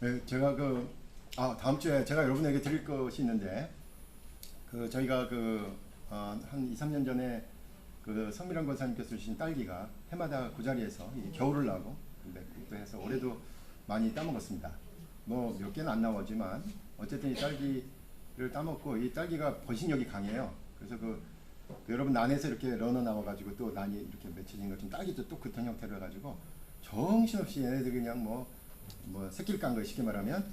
네, 제가 다음 주에 제가 여러분에게 드릴 것이 있는데, 저희가 한 2, 3년 전에 성미란 권사님께서 주신 딸기가 해마다 그 자리에서 이 겨울을 나고, 근데 그것도 해서 올해도 많이 따먹었습니다. 뭐 몇 개는 안 나오지만, 어쨌든 이 딸기를 따먹고, 이 딸기가 번식력이 강해요. 그래서 여러분 난에서 이렇게 러너 나와가지고 또 난이 이렇게 맺혀진 것처럼 딸기도 또 그런 형태로 해가지고 정신없이 얘네들 그냥 새끼를 깐 거예요, 쉽게 말하면.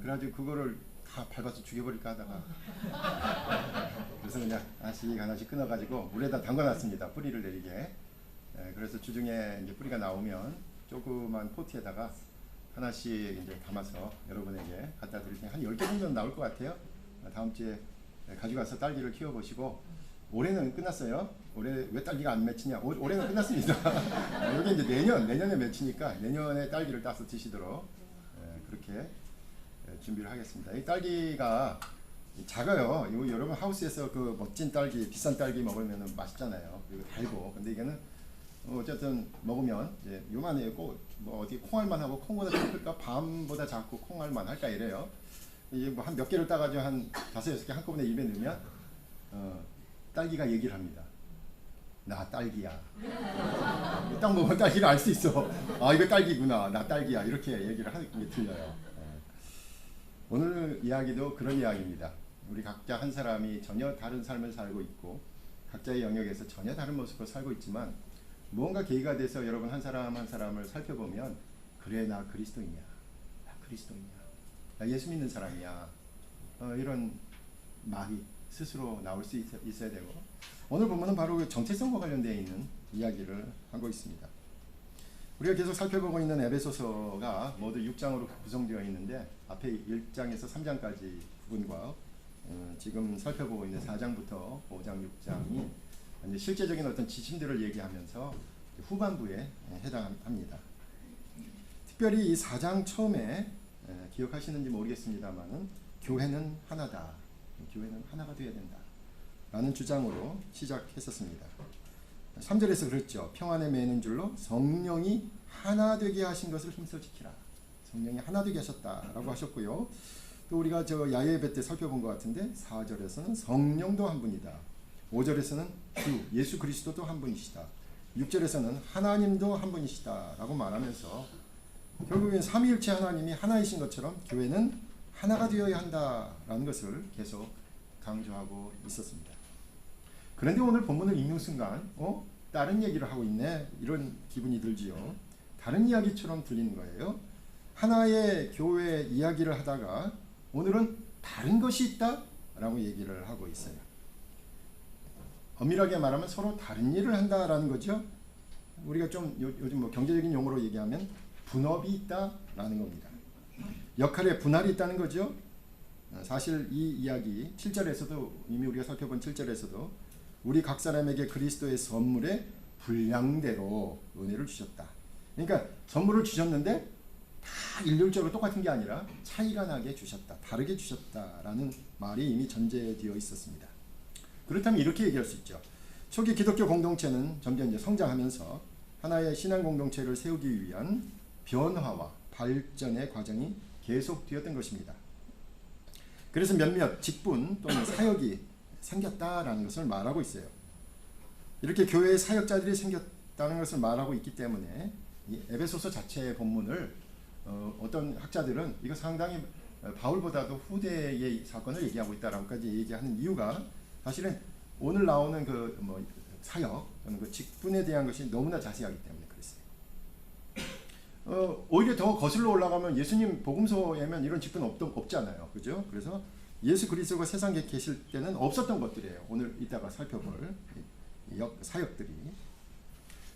그래가지고 그거를 다 밟아서 죽여버릴까 하다가 그래서 그냥 하나씩 하나씩 끊어가지고 물에다 담가놨습니다, 뿌리를 내리게. 그래서 주중에 이제 뿌리가 나오면 조그만 포트에다가 하나씩 이제 담아서 여러분에게 갖다 드릴 테니 한 10개 정도는 나올 것 같아요. 다음 주에 가지고 와서 딸기를 키워보시고. 올해는 끝났어요. 올해 왜 딸기가 안 맺히냐? 올해는 끝났습니다. 여기 이제 내년에 맺히니까 내년에 딸기를 따서 드시도록 그렇게 준비를 하겠습니다. 이 딸기가 작아요. 이거 여러분 하우스에서 그 멋진 딸기, 비싼 딸기 먹으면 맛있잖아요. 그리고 달고. 근데 이게는 어쨌든 먹으면 이제 요만해요. 뭐 어디 콩알만 하고, 콩보다 좀 클까? 밤보다 작고 콩알만 할까 이래요. 이게 뭐 한 몇 개를 따가지고 한 5-6개 한꺼번에 입에 넣으면 딸기가 얘기를 합니다. 나 딸기야. 딱 먹으면 딸기를 알 수 있어. 아, 이거 딸기구나. 나 딸기야. 이렇게 얘기를 하는 게 들려요. 오늘 이야기도 그런 이야기입니다. 우리 각자 한 사람이 전혀 다른 삶을 살고 있고, 각자의 영역에서 전혀 다른 모습으로 살고 있지만, 무언가 계기가 돼서 여러분 한 사람 한 사람을 살펴보면, 그래, 나 그리스도인이야. 나 그리스도인이야. 나 예수 믿는 사람이야. 이런 말이 스스로 나올 수 있어야 되고, 오늘 보면은 바로 정체성과 관련되어 있는 이야기를 하고 있습니다. 우리가 계속 살펴보고 있는 에베소서가 모두 6장으로 구성되어 있는데, 앞에 1장에서 3장까지 부분과 지금 살펴보고 있는 4장부터 5장, 6장이 이제 실제적인 어떤 지침들을 얘기하면서 후반부에 해당합니다. 특별히 이 4장 처음에 기억하시는지 모르겠습니다만은 교회는 하나다. 교회는 하나가 되어야 된다 라는 주장으로 시작했었습니다. 3절에서 그랬죠. 평안에 매는 줄로 성령이 하나 되게 하신 것을 힘써 지키라. 성령이 하나 되게 하셨다라고 하셨고요. 또 우리가 야외 예배 때 살펴본 것 같은데 4절에서는 성령도 한 분이다. 5절에서는 주 예수 그리스도도 한 분이시다. 6절에서는 하나님도 한 분이시다 라고 말하면서 결국엔 삼위일체 하나님이 하나이신 것처럼 교회는 하나가 되어야 한다라는 것을 계속 강조하고 있었습니다. 그런데 오늘 본문을 읽는 순간 다른 얘기를 하고 있네, 이런 기분이 들지요. 다른 이야기처럼 들리는 거예요. 하나의 교회 이야기를 하다가 오늘은 다른 것이 있다 라고 얘기를 하고 있어요. 엄밀하게 말하면 서로 다른 일을 한다라는 거죠. 우리가 좀 요즘 경제적인 용어로 얘기하면 분업이 있다라는 겁니다. 역할에 분할이 있다는 거죠. 사실 이 이야기 7절에서도 이미 우리가 살펴본 7절에서도 우리 각 사람에게 그리스도의 선물의 분량대로 은혜를 주셨다. 그러니까 선물을 주셨는데 다 일률적으로 똑같은 게 아니라 차이가 나게 주셨다. 다르게 주셨다라는 말이 이미 전제되어 있었습니다. 그렇다면 이렇게 얘기할 수 있죠. 초기 기독교 공동체는 점점 이제 성장하면서 하나의 신앙 공동체를 세우기 위한 변화와 발전의 과정이 계속되었던 것입니다. 그래서 몇몇 직분 또는 사역이 생겼다라는 것을 말하고 있어요. 이렇게 교회의 사역자들이 생겼다는 것을 말하고 있기 때문에 이 에베소서 자체의 본문을 어떤 학자들은 이거 상당히 바울보다도 후대의 사건을 얘기하고 있다라고까지 얘기하는 이유가 사실은 오늘 나오는 사역 또는 직분에 대한 것이 너무나 자세하기 때문에 그랬어요. 오히려 더 거슬러 올라가면 예수님 복음서에면 이런 직분 없잖아요. 그죠? 그래서 예수 그리스도가 세상에 계실 때는 없었던 것들이에요. 오늘 이따가 살펴볼 사역들이.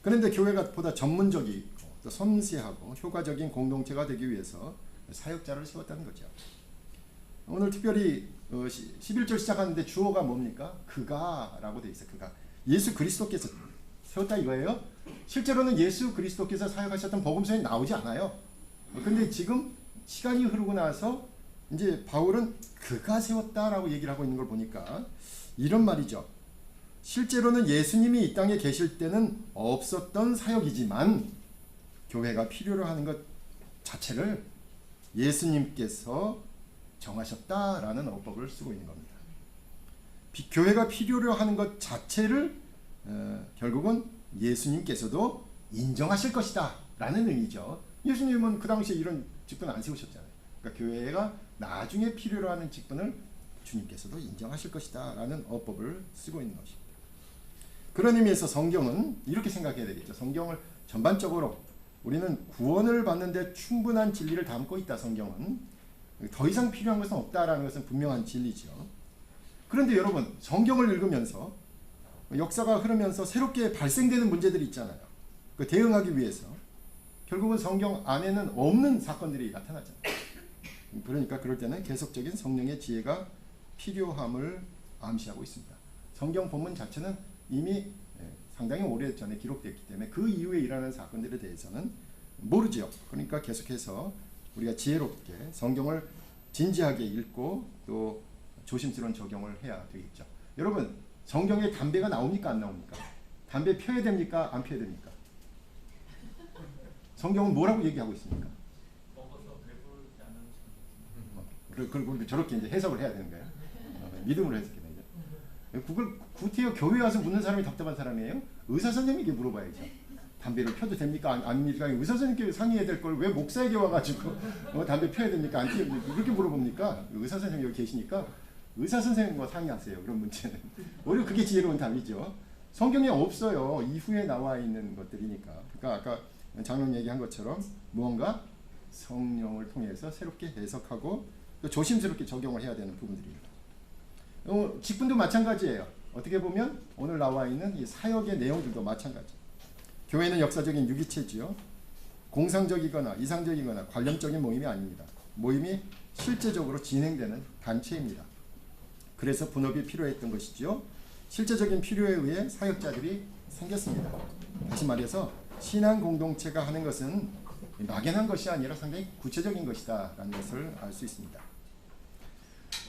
그런데 교회가 보다 전문적이고 또 섬세하고 효과적인 공동체가 되기 위해서 사역자를 세웠다는 거죠. 오늘 특별히 11절 시작하는데 주어가 뭡니까? 그가 라고 되어 있어요. 그가. 예수 그리스도께서 세웠다 이거예요. 실제로는 예수 그리스도께서 사역하셨던 복음서에 나오지 않아요. 근데 지금 시간이 흐르고 나서 이제 바울은 그가 세웠다라고 얘기를 하고 있는 걸 보니까 이런 말이죠. 실제로는 예수님이 이 땅에 계실 때는 없었던 사역이지만 교회가 필요로 하는 것 자체를 예수님께서 정하셨다라는 어법을 쓰고 있는 겁니다. 교회가 필요로 하는 것 자체를 결국은 예수님께서도 인정하실 것이다 라는 의미죠. 예수님은 그 당시에 이런 직분 안 세우셨잖아요. 그러니까 교회가 나중에 필요로 하는 직분을 주님께서도 인정하실 것이다 라는 어법을 쓰고 있는 것입니다. 그런 의미에서 성경은 이렇게 생각해야 되겠죠. 성경을 전반적으로 우리는 구원을 받는데 충분한 진리를 담고 있다. 성경은 더 이상 필요한 것은 없다라는 것은 분명한 진리죠. 그런데 여러분, 성경을 읽으면서 역사가 흐르면서 새롭게 발생되는 문제들이 있잖아요. 그 대응하기 위해서 결국은 성경 안에는 없는 사건들이 나타나잖아요. 그러니까 그럴 때는 계속적인 성령의 지혜가 필요함을 암시하고 있습니다. 성경 본문 자체는 이미 상당히 오래전에 기록됐기 때문에 그 이후에 일어나는 사건들에 대해서는 모르죠. 그러니까 계속해서 우리가 지혜롭게 성경을 진지하게 읽고 또 조심스러운 적용을 해야 되겠죠. 여러분, 성경에 담배가 나옵니까 안 나옵니까? 담배 펴야 됩니까 안 펴야 됩니까? 성경은 뭐라고 얘기하고 있습니까? 그걸 저렇게 이제 해석을 해야 되는 거예요. 믿음으로 해석해야 되죠. 그걸 구태여 교회 와서 묻는 사람이 답답한 사람이에요? 의사 선생님에게 물어봐야죠. 담배를 펴도 됩니까? 아닙니까? 의사 선생님께 상의해야 될 걸 왜 목사에게 와가지고 담배 펴야 됩니까? 안 펴야 됩니까? 그렇게 물어봅니까? 의사 선생님 여기 계시니까 의사 선생님과 상의하세요. 그런 문제는. 오히려 그게 지혜로운 답이죠. 성경에 없어요. 이후에 나와 있는 것들이니까. 그러니까 아까 장로님 얘기한 것처럼 무언가 성령을 통해서 새롭게 해석하고 또 조심스럽게 적용을 해야 되는 부분들입니다. 직분도 마찬가지예요. 어떻게 보면 오늘 나와 있는 이 사역의 내용들도 마찬가지. 교회는 역사적인 유기체지요. 공상적이거나 이상적이거나 관념적인 모임이 아닙니다. 모임이 실제적으로 진행되는 단체입니다. 그래서 분업이 필요했던 것이죠. 실제적인 필요에 의해 사역자들이 생겼습니다. 다시 말해서 신앙 공동체가 하는 것은 막연한 것이 아니라 상당히 구체적인 것이다 라는 것을 알 수 있습니다.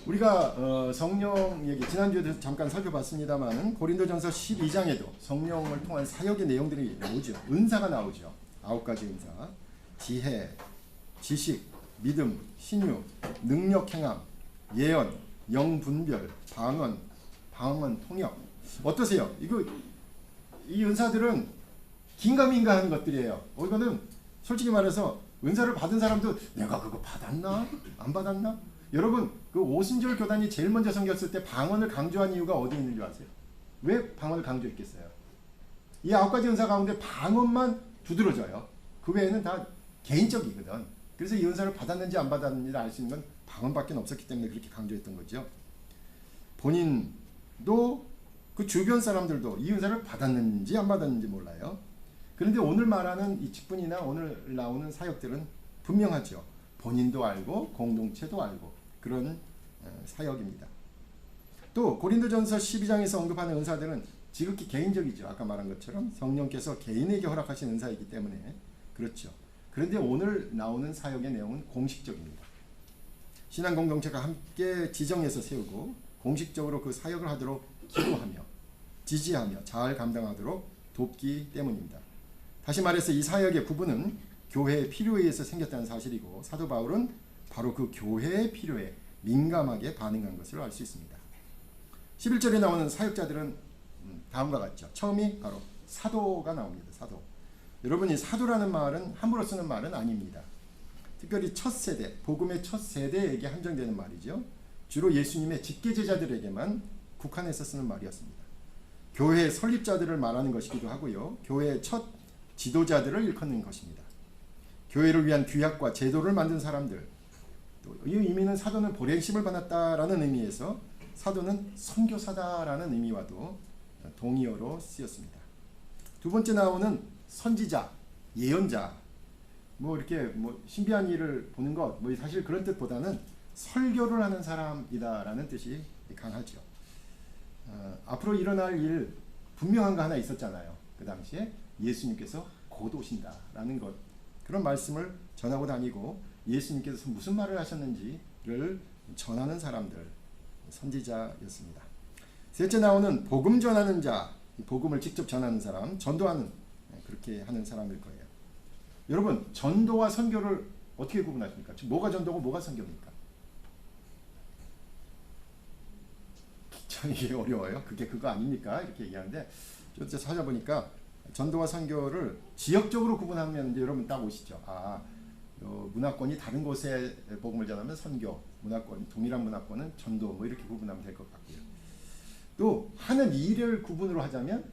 우리가 성령 얘기 지난주에도 잠깐 살펴봤습니다만 고린도전서 12장에도 성령을 통한 사역의 내용들이 나오죠. 은사가 나오죠. 9가지 은사. 지혜, 지식, 믿음, 신유, 능력 행함, 예언, 영분별, 방언, 통역. 어떠세요? 이 은사들은 긴가민가 하는 것들이에요. 이거는 솔직히 말해서 은사를 받은 사람도 내가 그거 받았나? 안 받았나? 여러분, 그 오순절 교단이 제일 먼저 생겼을 때 방언을 강조한 이유가 어디에 있는 줄 아세요? 왜 방언을 강조했겠어요? 이 9가지 은사 가운데 방언만 두드러져요. 그 외에는 다 개인적이거든. 그래서 이 은사를 받았는지 안 받았는지를 알 수 있는 건 방언밖에 없었기 때문에 그렇게 강조했던 거죠. 본인도 그 주변 사람들도 이 은사를 받았는지 안 받았는지 몰라요. 그런데 오늘 말하는 이 직분이나 오늘 나오는 사역들은 분명하죠. 본인도 알고 공동체도 알고 그런 사역입니다. 또 고린도전서 12장에서 언급하는 은사들은 지극히 개인적이죠. 아까 말한 것처럼 성령께서 개인에게 허락하신 은사이기 때문에 그렇죠. 그런데 오늘 나오는 사역의 내용은 공식적입니다. 신앙 공동체가 함께 지정해서 세우고 공식적으로 그 사역을 하도록 기도하며 지지하며 잘 감당하도록 돕기 때문입니다. 다시 말해서 이 사역의 부분은 교회의 필요에 의해서 생겼다는 사실이고 사도 바울은 바로 그 교회의 필요에 민감하게 반응한 것을 알 수 있습니다. 11절에 나오는 사역자들은 다음과 같죠. 처음이 바로 사도가 나옵니다. 사도. 여러분, 이 사도라는 말은 함부로 쓰는 말은 아닙니다. 특별히 첫 세대, 복음의 첫 세대에게 한정되는 말이죠. 주로 예수님의 직계제자들에게만 국한해서 쓰는 말이었습니다. 교회의 설립자들을 말하는 것이기도 하고요. 교회의 첫 지도자들을 일컫는 것입니다. 교회를 위한 규약과 제도를 만든 사람들, 또 이 의미는 사도는 보냄심을 받았다라는 의미에서 사도는 선교사다라는 의미와도 동의어로 쓰였습니다. 두 번째 나오는 선지자, 예언자, 이렇게 신비한 일을 보는 것, 사실 그런 뜻보다는 설교를 하는 사람이다라는 뜻이 강하죠. 앞으로 일어날 일 분명한 거 하나 있었잖아요. 그 당시에 예수님께서 곧 오신다라는 것, 그런 말씀을 전하고 다니고 예수님께서 무슨 말을 하셨는지를 전하는 사람들, 선지자였습니다. 셋째 나오는 복음 전하는 자, 복음을 직접 전하는 사람, 전도하는, 그렇게 하는 사람일 거예요. 여러분, 전도와 선교를 어떻게 구분하십니까? 뭐가 전도고 뭐가 선교입니까? 참 이게 어려워요. 그게 그거 아닙니까? 이렇게 얘기하는데 좀 찾아보니까 전도와 선교를 지역적으로 구분하면 이제 여러분 딱 오시죠. 문화권이 다른 곳에 복음을 전하면 선교, 문화권 동일한 문화권은 전도 뭐 이렇게 구분하면 될 것 같고요. 또 하는 일을 구분으로 하자면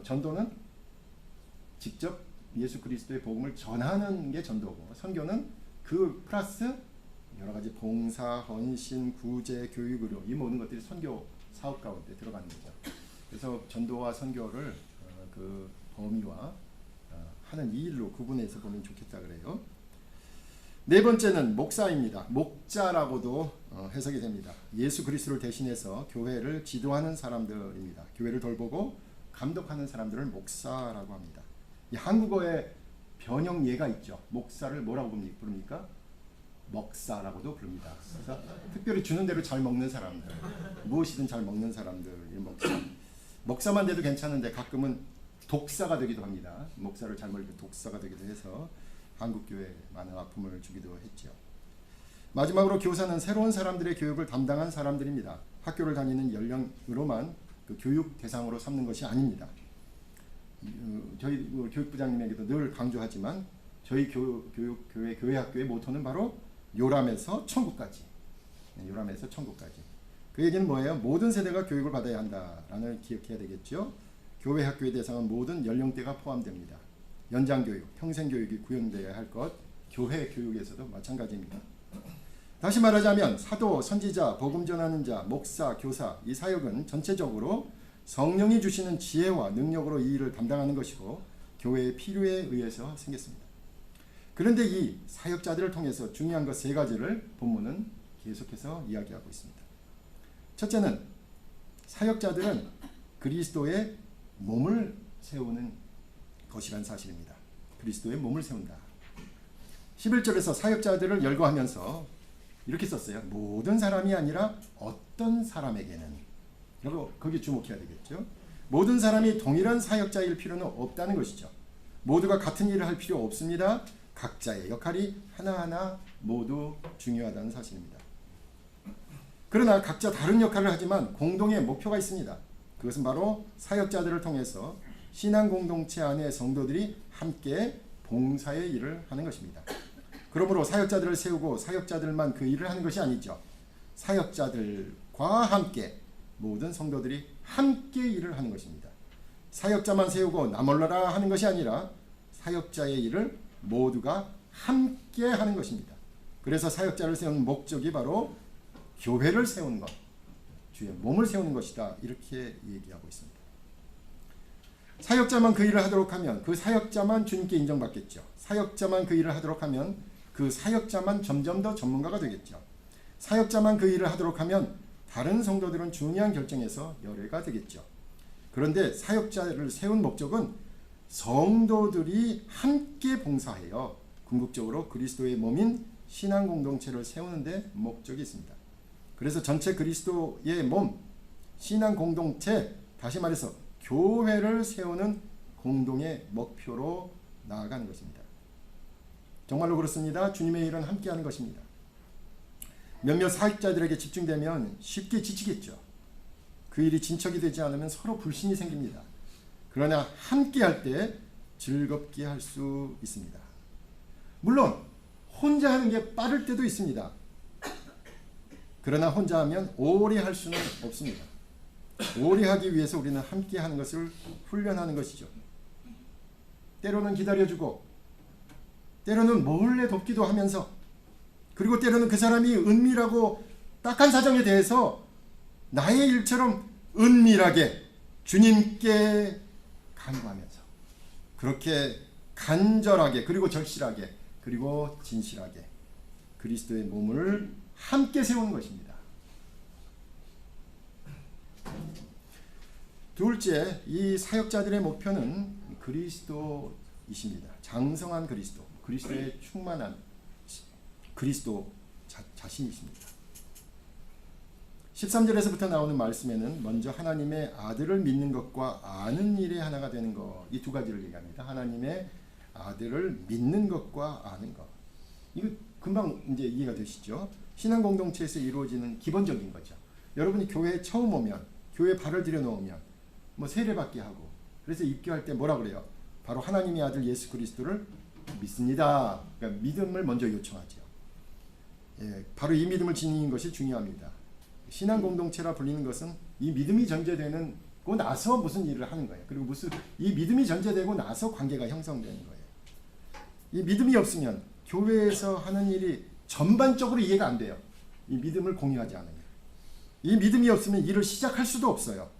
전도는 직접 예수 그리스도의 복음을 전하는 게 전도고, 선교는 그 플러스 여러 가지 봉사, 헌신, 구제, 교육으로 이 모든 것들이 선교 사업 가운데 들어가는 거죠. 그래서 전도와 선교를 그 범위와 하는 이 일로 구분해서 보면 좋겠다 그래요. 네 번째는 목사입니다. 목자라고도 해석이 됩니다. 예수 그리스도를 대신해서 교회를 지도하는 사람들입니다. 교회를 돌보고 감독하는 사람들을 목사라고 합니다. 이 한국어에 변형 예가 있죠. 목사를 뭐라고 부릅니까? 먹사라고도 부릅니다. 그래서 특별히 주는 대로 잘 먹는 사람들, 무엇이든 잘 먹는 사람들, 먹사. 먹사만 돼도 괜찮은데 가끔은 독사가 되기도 합니다. 목사를 잘 먹이고 독사가 되기도 해서 한국교회에 많은 아픔을 주기도 했죠. 마지막으로 교사는 새로운 사람들의 교육을 담당한 사람들입니다. 학교를 다니는 연령으로만 그 교육 대상으로 삼는 것이 아닙니다. 저희 교육부장님에게도 늘 강조하지만 저희 교회 학교의 모토는 바로 요람에서 천국까지. 요람에서 천국까지. 그 얘기는 뭐예요? 모든 세대가 교육을 받아야 한다라는 기억해야 되겠죠. 교회 학교의 대상은 모든 연령대가 포함됩니다. 연장교육, 평생교육이 구현되어야 할 것, 교회 교육에서도 마찬가지입니다. 다시 말하자면 사도, 선지자, 복음 전하는 자, 목사, 교사 이 사역은 전체적으로 성령이 주시는 지혜와 능력으로 이 일을 담당하는 것이고 교회의 필요에 의해서 생겼습니다. 그런데 이 사역자들을 통해서 중요한 것 세 가지를 본문은 계속해서 이야기하고 있습니다. 첫째는 사역자들은 그리스도의 몸을 세우는 것이란 사실입니다. 그리스도의 몸을 세운다. 11절에서 사역자들을 열거하면서 이렇게 썼어요. 모든 사람이 아니라 어떤 사람에게는. 여러분 거기 주목해야 되겠죠. 모든 사람이 동일한 사역자일 필요는 없다는 것이죠. 모두가 같은 일을 할 필요 없습니다. 각자의 역할이 하나하나 모두 중요하다는 사실입니다. 그러나 각자 다른 역할을 하지만 공동의 목표가 있습니다. 그것은 바로 사역자들을 통해서 신앙 공동체 안의 성도들이 함께 봉사의 일을 하는 것입니다. 그러므로 사역자들을 세우고 사역자들만 그 일을 하는 것이 아니죠. 사역자들과 함께 모든 성도들이 함께 일을 하는 것입니다. 사역자만 세우고 나 몰라라 하는 것이 아니라 사역자의 일을 모두가 함께 하는 것입니다. 그래서 사역자를 세우는 목적이 바로 교회를 세우는 것, 주의 몸을 세우는 것이다. 이렇게 얘기하고 있습니다. 사역자만 그 일을 하도록 하면 그 사역자만 주님께 인정받겠죠. 사역자만 그 일을 하도록 하면 그 사역자만 점점 더 전문가가 되겠죠. 사역자만 그 일을 하도록 하면 다른 성도들은 중요한 결정에서 열애가 되겠죠. 그런데 사역자를 세운 목적은 성도들이 함께 봉사하여 궁극적으로 그리스도의 몸인 신앙 공동체를 세우는 데 목적이 있습니다. 그래서 전체 그리스도의 몸, 신앙 공동체, 다시 말해서 교회를 세우는 공동의 목표로 나아가는 것입니다. 정말로 그렇습니다. 주님의 일은 함께하는 것입니다. 몇몇 사역자들에게 집중되면 쉽게 지치겠죠. 그 일이 진척이 되지 않으면 서로 불신이 생깁니다. 그러나 함께할 때 즐겁게 할 수 있습니다. 물론 혼자 하는 게 빠를 때도 있습니다. 그러나 혼자 하면 오래 할 수는 없습니다. 오래 하기 위해서 우리는 함께 하는 것을 훈련하는 것이죠. 때로는 기다려주고 때로는 몰래 돕기도 하면서 그리고 때로는 그 사람이 은밀하고 딱한 사정에 대해서 나의 일처럼 은밀하게 주님께 간구하면서 그렇게 간절하게 그리고 절실하게 그리고 진실하게 그리스도의 몸을 함께 세우는 것입니다. 둘째, 이 사역자들의 목표는 그리스도이십니다. 장성한 그리스도, 그리스도에 충만한 그리스도 자신이십니다. 13절에서부터 나오는 말씀에는 먼저 하나님의 아들을 믿는 것과 아는 일의 하나가 되는 것, 이 두 가지를 얘기합니다. 하나님의 아들을 믿는 것과 아는 것. 이거 금방 이제 이해가 되시죠? 신앙 공동체에서 이루어지는 기본적인 거죠. 여러분이 교회에 처음 오면, 교회에 발을 들여놓으면 뭐 세례받게 하고, 그래서 입교할 때 뭐라 그래요? 바로 하나님의 아들 예수 그리스도를 믿습니다. 그러니까 믿음을 먼저 요청하죠. 예, 바로 이 믿음을 지니는 것이 중요합니다. 신앙 공동체라 불리는 것은 이 믿음이 전제되고 나서 무슨 일을 하는 거예요. 그리고 이 믿음이 전제되고 나서 관계가 형성되는 거예요. 이 믿음이 없으면 교회에서 하는 일이 전반적으로 이해가 안 돼요. 이 믿음을 공유하지 않으면. 이 믿음이 없으면 일을 시작할 수도 없어요.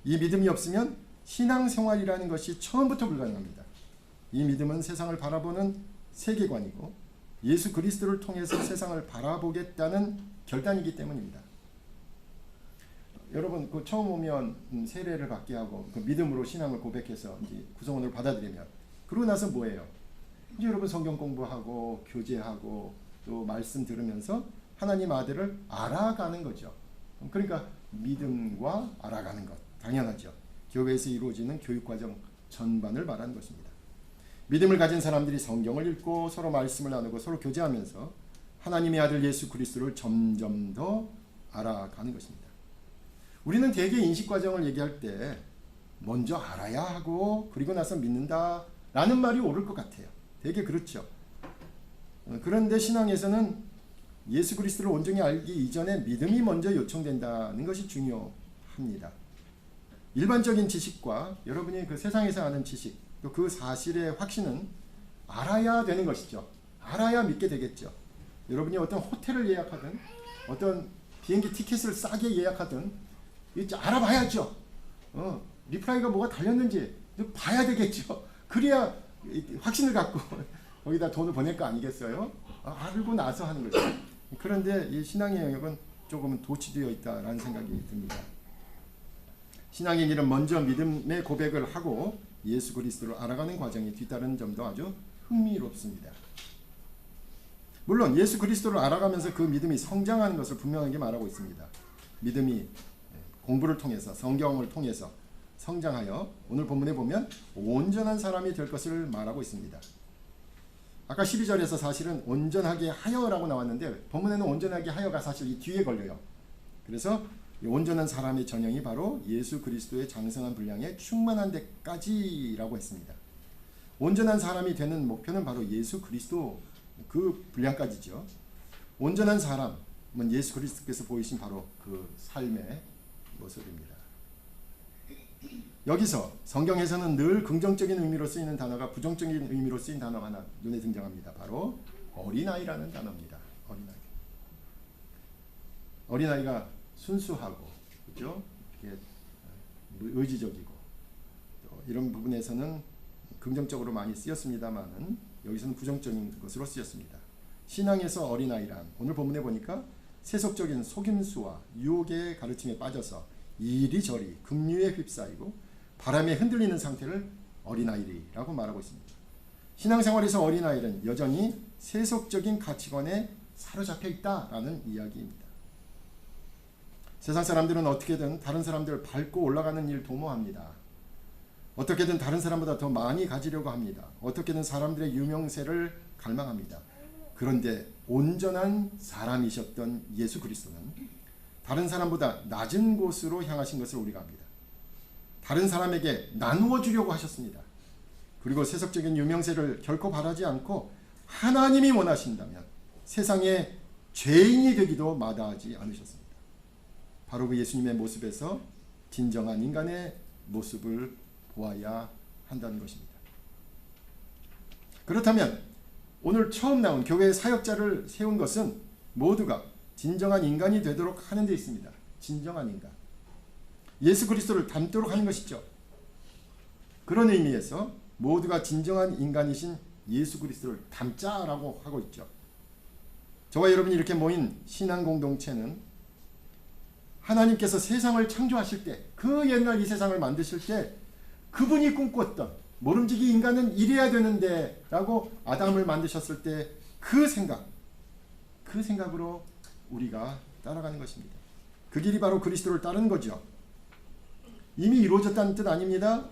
이 믿음이 없으면 신앙생활이라는 것이 처음부터 불가능합니다. 이 믿음은 세상을 바라보는 세계관이고 예수 그리스도를 통해서 세상을 바라보겠다는 결단이기 때문입니다. 여러분 그 처음 오면 세례를 받게 하고 그 믿음으로 신앙을 고백해서 이제 구성원을 받아들이면 그러고 나서 뭐예요? 이제 여러분 성경 공부하고 교제하고 또 말씀 들으면서 하나님 아들을 알아가는 거죠. 그러니까 믿음과 알아가는 것 당연하죠. 교회에서 이루어지는 교육과정 전반을 말하는 것입니다. 믿음을 가진 사람들이 성경을 읽고 서로 말씀을 나누고 서로 교제하면서 하나님의 아들 예수 그리스도를 점점 더 알아가는 것입니다. 우리는 대개 인식과정을 얘기할 때 먼저 알아야 하고 그리고 나서 믿는다 라는 말이 옳을 것 같아요. 되게 그렇죠. 그런데 신앙에서는 예수 그리스도를 온전히 알기 이전에 믿음이 먼저 요청된다는 것이 중요합니다. 일반적인 지식과 여러분이 그 세상에서 아는 지식, 또 그 사실의 확신은 알아야 되는 것이죠. 알아야 믿게 되겠죠. 여러분이 어떤 호텔을 예약하든 어떤 비행기 티켓을 싸게 예약하든 알아봐야죠. 리플라이가 뭐가 달렸는지 봐야 되겠죠. 그래야 확신을 갖고 거기다 돈을 보낼 거 아니겠어요? 알고 나서 하는 거죠. 그런데 이 신앙의 영역은 조금은 도취되어 있다라는 생각이 듭니다. 신앙의 길은 먼저 믿음의 고백을 하고 예수 그리스도를 알아가는 과정이 뒤따르는 점도 아주 흥미롭습니다. 물론 예수 그리스도를 알아가면서 그 믿음이 성장하는 것을 분명하게 말하고 있습니다. 믿음이 공부를 통해서 성경을 통해서 성장하여 오늘 본문에 보면 온전한 사람이 될 것을 말하고 있습니다. 아까 12절에서 사실은 온전하게 하여라고 나왔는데 본문에는 온전하게 하여가 사실 이 뒤에 걸려요. 그래서 이 온전한 사람의 전형이 바로 예수 그리스도의 장성한 분량에 충만한 데까지라고 했습니다. 온전한 사람이 되는 목표는 바로 예수 그리스도 그 분량까지죠. 온전한 사람은 예수 그리스도께서 보이신 바로 그 삶의 모습입니다. 여기서 성경에서는 늘 긍정적인 의미로 쓰이는 단어가 부정적인 의미로 쓰인 단어가 하나 눈에 등장합니다. 바로 어린아이라는 단어입니다. 어린아이가 순수하고 그렇죠? 의지적이고 또 이런 부분에서는 긍정적으로 많이 쓰였습니다만은 여기서는 부정적인 것으로 쓰였습니다. 신앙에서 어린아이란 오늘 본문에 보니까 세속적인 속임수와 유혹의 가르침에 빠져서 이리저리 급류에 휩싸이고 바람에 흔들리는 상태를 어린아이라고 말하고 있습니다. 신앙생활에서 어린아이는 여전히 세속적인 가치관에 사로잡혀 있다라는 이야기입니다. 세상 사람들은 어떻게든 다른 사람들을 밟고 올라가는 일 도모합니다. 어떻게든 다른 사람보다 더 많이 가지려고 합니다. 어떻게든 사람들의 유명세를 갈망합니다. 그런데 온전한 사람이셨던 예수 그리스도는 다른 사람보다 낮은 곳으로 향하신 것을 우리가 압니다. 다른 사람에게 나누어 주려고 하셨습니다. 그리고 세속적인 유명세를 결코 바라지 않고 하나님이 원하신다면 세상의 죄인이 되기도 마다하지 않으셨습니다. 바로 그 예수님의 모습에서 진정한 인간의 모습을 보아야 한다는 것입니다. 그렇다면 오늘 처음 나온 교회의 사역자를 세운 것은 모두가 진정한 인간이 되도록 하는 데 있습니다. 진정한 인간. 예수 그리스도를 닮도록 하는 것이죠. 그런 의미에서 모두가 진정한 인간이신 예수 그리스도를 닮자라고 하고 있죠. 저와 여러분이 이렇게 모인 신앙 공동체는 하나님께서 세상을 창조하실 때, 그 옛날 이 세상을 만드실 때 그분이 꿈꿨던 모름지기 인간은 이래야 되는데 라고 아담을 만드셨을 때 그 생각으로 우리가 따라가는 것입니다. 그 길이 바로 그리스도를 따르는 거죠. 이미 이루어졌다는 뜻 아닙니다.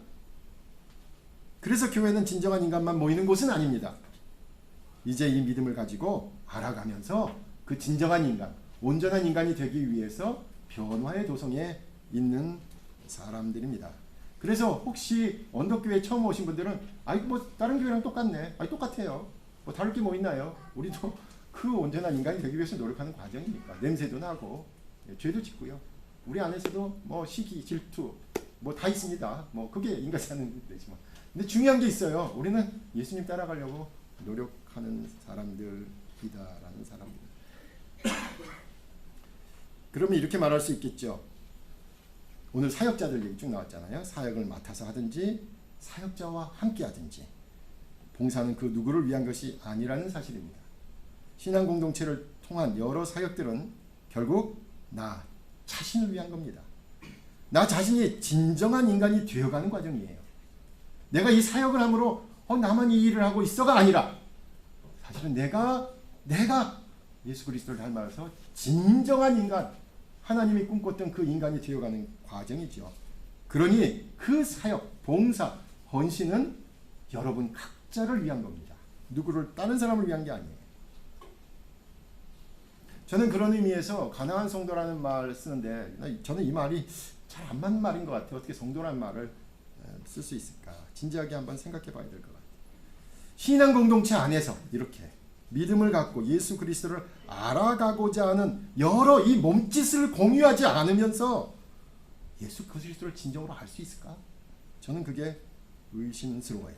그래서 교회는 진정한 인간만 모이는 곳은 아닙니다. 이제 이 믿음을 가지고 알아가면서 그 진정한 인간, 온전한 인간이 되기 위해서 변화의 도성에 있는 사람들입니다. 그래서 혹시 언덕교회 처음 오신 분들은 아이 뭐 다른 교회랑 똑같네, 아이 똑같아요, 뭐 다를 게 뭐 있나요? 우리도 그 온전한 인간이 되기 위해서 노력하는 과정이니까 냄새도 나고 죄도 짓고요. 우리 안에서도 뭐 시기, 질투 뭐 다 있습니다. 뭐 그게 인간 사는 데지만. 근데 중요한 게 있어요. 우리는 예수님 따라가려고 노력하는 사람들이다라는 사람들. 그러면 이렇게 말할 수 있겠죠. 오늘 사역자들 얘기 쭉 나왔잖아요. 사역을 맡아서 하든지 사역자와 함께 하든지 봉사는 그 누구를 위한 것이 아니라는 사실입니다. 신앙 공동체를 통한 여러 사역들은 결국 나 자신을 위한 겁니다. 나 자신이 진정한 인간이 되어가는 과정이에요. 내가 이 사역을 함으로 나만 이 일을 하고 있어가 아니라 사실은 내가 예수 그리스도를 닮아서 진정한 인간, 하나님이 꿈꿨던 그 인간이 되어가는 과정이죠. 그러니 그 사역, 봉사, 헌신은 여러분 각자를 위한 겁니다. 누구를 다른 사람을 위한 게 아니에요. 저는 그런 의미에서 가난한 성도라는 말을 쓰는데 저는 이 말이 잘 안 맞는 말인 것 같아요. 어떻게 성도라는 말을 쓸 수 있을까? 진지하게 한번 생각해 봐야 될 것 같아요. 신앙 공동체 안에서 이렇게 믿음을 갖고 예수 그리스도를 알아가고자 하는 여러 이 몸짓을 공유하지 않으면서 예수 그리스도를 진정으로 알 수 있을까? 저는 그게 의심스러워요.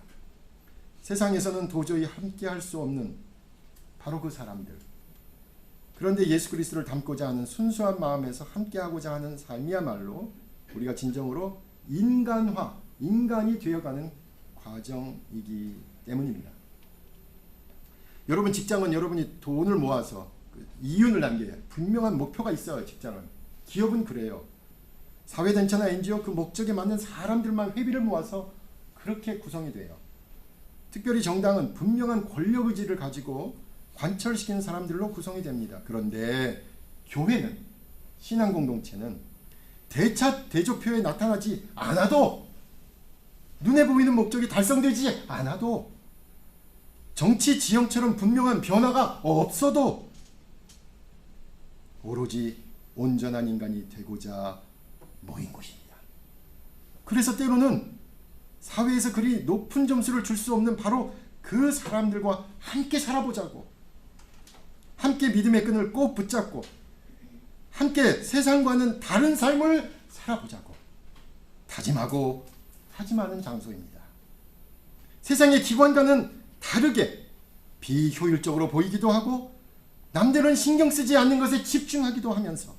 세상에서는 도저히 함께 할 수 없는 바로 그 사람들. 그런데 예수 그리스도를 닮고자 하는 순수한 마음에서 함께하고자 하는 삶이야말로 우리가 진정으로 인간화, 인간이 되어가는 과정이기 때문입니다. 여러분 직장은 여러분이 돈을 모아서 이윤을 남겨야 분명한 목표가 있어요. 직장은. 기업은 그래요. 사회단체나 NGO 그 목적에 맞는 사람들만 회비를 모아서 그렇게 구성이 돼요. 특별히 정당은 분명한 권력의지를 가지고 관철시키는 사람들로 구성이 됩니다. 그런데 교회는, 신앙공동체는 대차 대조표에 나타나지 않아도, 눈에 보이는 목적이 달성되지 않아도, 정치 지형처럼 분명한 변화가 없어도 오로지 온전한 인간이 되고자 모인 곳입니다. 그래서 때로는 사회에서 그리 높은 점수를 줄 수 없는 바로 그 사람들과 함께 살아보자고, 함께 믿음의 끈을 꼭 붙잡고 함께 세상과는 다른 삶을 살아보자고 다짐하고 다짐하는 장소입니다. 세상의 기관과는 다르게 비효율적으로 보이기도 하고 남들은 신경 쓰지 않는 것에 집중하기도 하면서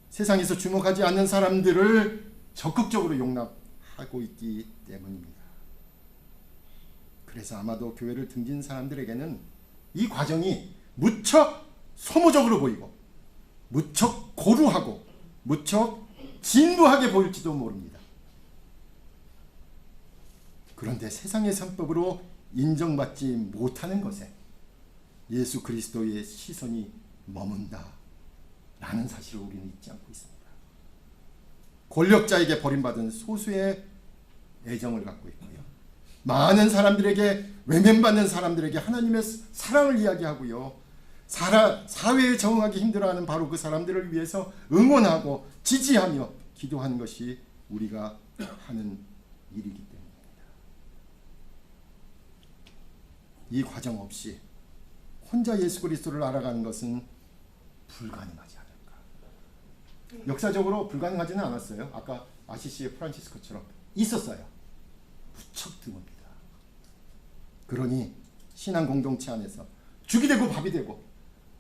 세상에서 주목하지 않는 사람들을 적극적으로 용납하고 있기 때문입니다. 그래서 아마도 교회를 등진 사람들에게는 이 과정이 무척 소모적으로 보이고 무척 고루하고 무척 진부하게 보일지도 모릅니다. 그런데 세상의 선법으로 인정받지 못하는 것에 예수 그리스도의 시선이 머문다 라는 사실을 우리는 잊지 않고 있습니다. 권력자에게 버림받은 소수의 애정을 갖고 있고요. 많은 사람들에게, 외면받는 사람들에게 하나님의 사랑을 이야기하고요. 사회에 적응하기 힘들어하는 바로 그 사람들을 위해서 응원하고 지지하며 기도하는 것이 우리가 하는 일이기 때문입니다. 이 과정 없이 혼자 예수 그리스도를 알아가는 것은 불가능하지 않을까. 역사적으로 불가능하지는 않았어요. 아까 아시시의 프란치스코처럼 있었어요. 무척 드뭅니다. 그러니 신앙 공동체 안에서 죽이 되고 밥이 되고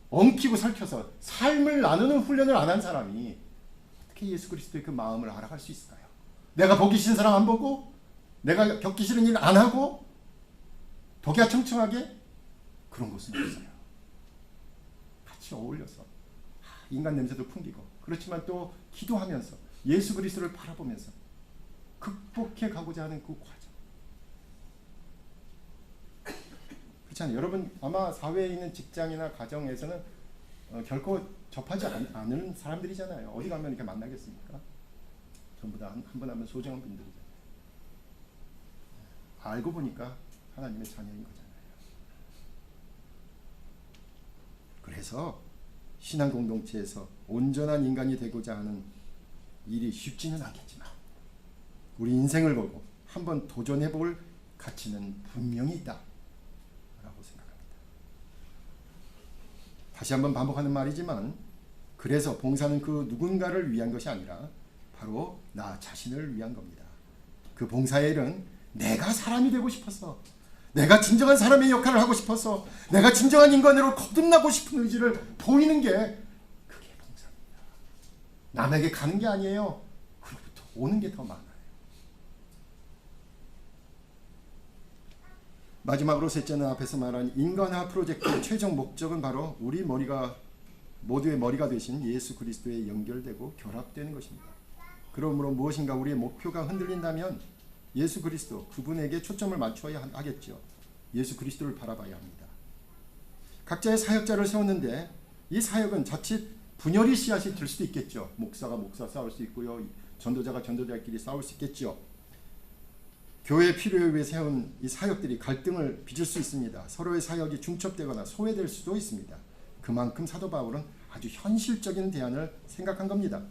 엉키고 설켜서 삶을 나누는 훈련을 안 한 사람이 어떻게 예수 그리스도의 그 마음을 알아갈 수 있을까요? 내가 보기 싫은 사람 안 보고, 내가 겪기 싫은 일 안 하고, 독야청청하게 그런 곳은 없어요. 같이 어울려서 인간 냄새도 풍기고, 그렇지만 또 기도하면서 예수 그리스도를 바라보면서 극복해 가고자 하는 그 과정. 그렇잖아요. 여러분 아마 사회에 있는 직장이나 가정에서는 결코 접하지 않은 사람들이잖아요. 어디 가면 이렇게 만나겠습니까? 전부 다 한 분 하면 소중한 분들이잖아요. 알고 보니까 하나님의 자녀인 거잖아요. 그래서 신앙 공동체에서 온전한 인간이 되고자 하는 일이 쉽지는 않겠지만 우리 인생을 보고 한번 도전해 볼 가치는 분명히 있다라고 생각합니다. 다시 한번 반복하는 말이지만 그래서 봉사는 그 누군가를 위한 것이 아니라 바로 나 자신을 위한 겁니다. 그 봉사의 일은 내가 사람이 되고 싶어서, 내가 진정한 사람의 역할을 하고 싶어서, 내가 진정한 인간으로 거듭나고 싶은 의지를 보이는 게 그게 봉사입니다. 남에게 가는 게 아니에요. 그로부터 오는 게 더 많아요. 마지막으로 셋째는 앞에서 말한 인간화 프로젝트의 최종 목적은 바로 우리 모두의 머리가 되신 예수 그리스도에 연결되고 결합되는 것입니다. 그러므로 무엇인가 우리의 목표가 흔들린다면 예수 그리스도 그분에게 초점을 맞춰야 하겠죠. 예수 그리스도를 바라봐야 합니다. 각자의 사역자를 세웠는데 이 사역은 자칫 분열의 씨앗이 될 수도 있겠죠. 목사가 목사 싸울 수 있고요. 전도자가 전도자끼리 싸울 수 있겠죠. 교회 필요에 위해 세운 이 사역들이 갈등을 빚을 수 있습니다. 서로의 사역이 중첩되거나 소외될 수도 있습니다. 그만큼 사도 바울은 아주 현실적인 대안을 생각한 겁니다.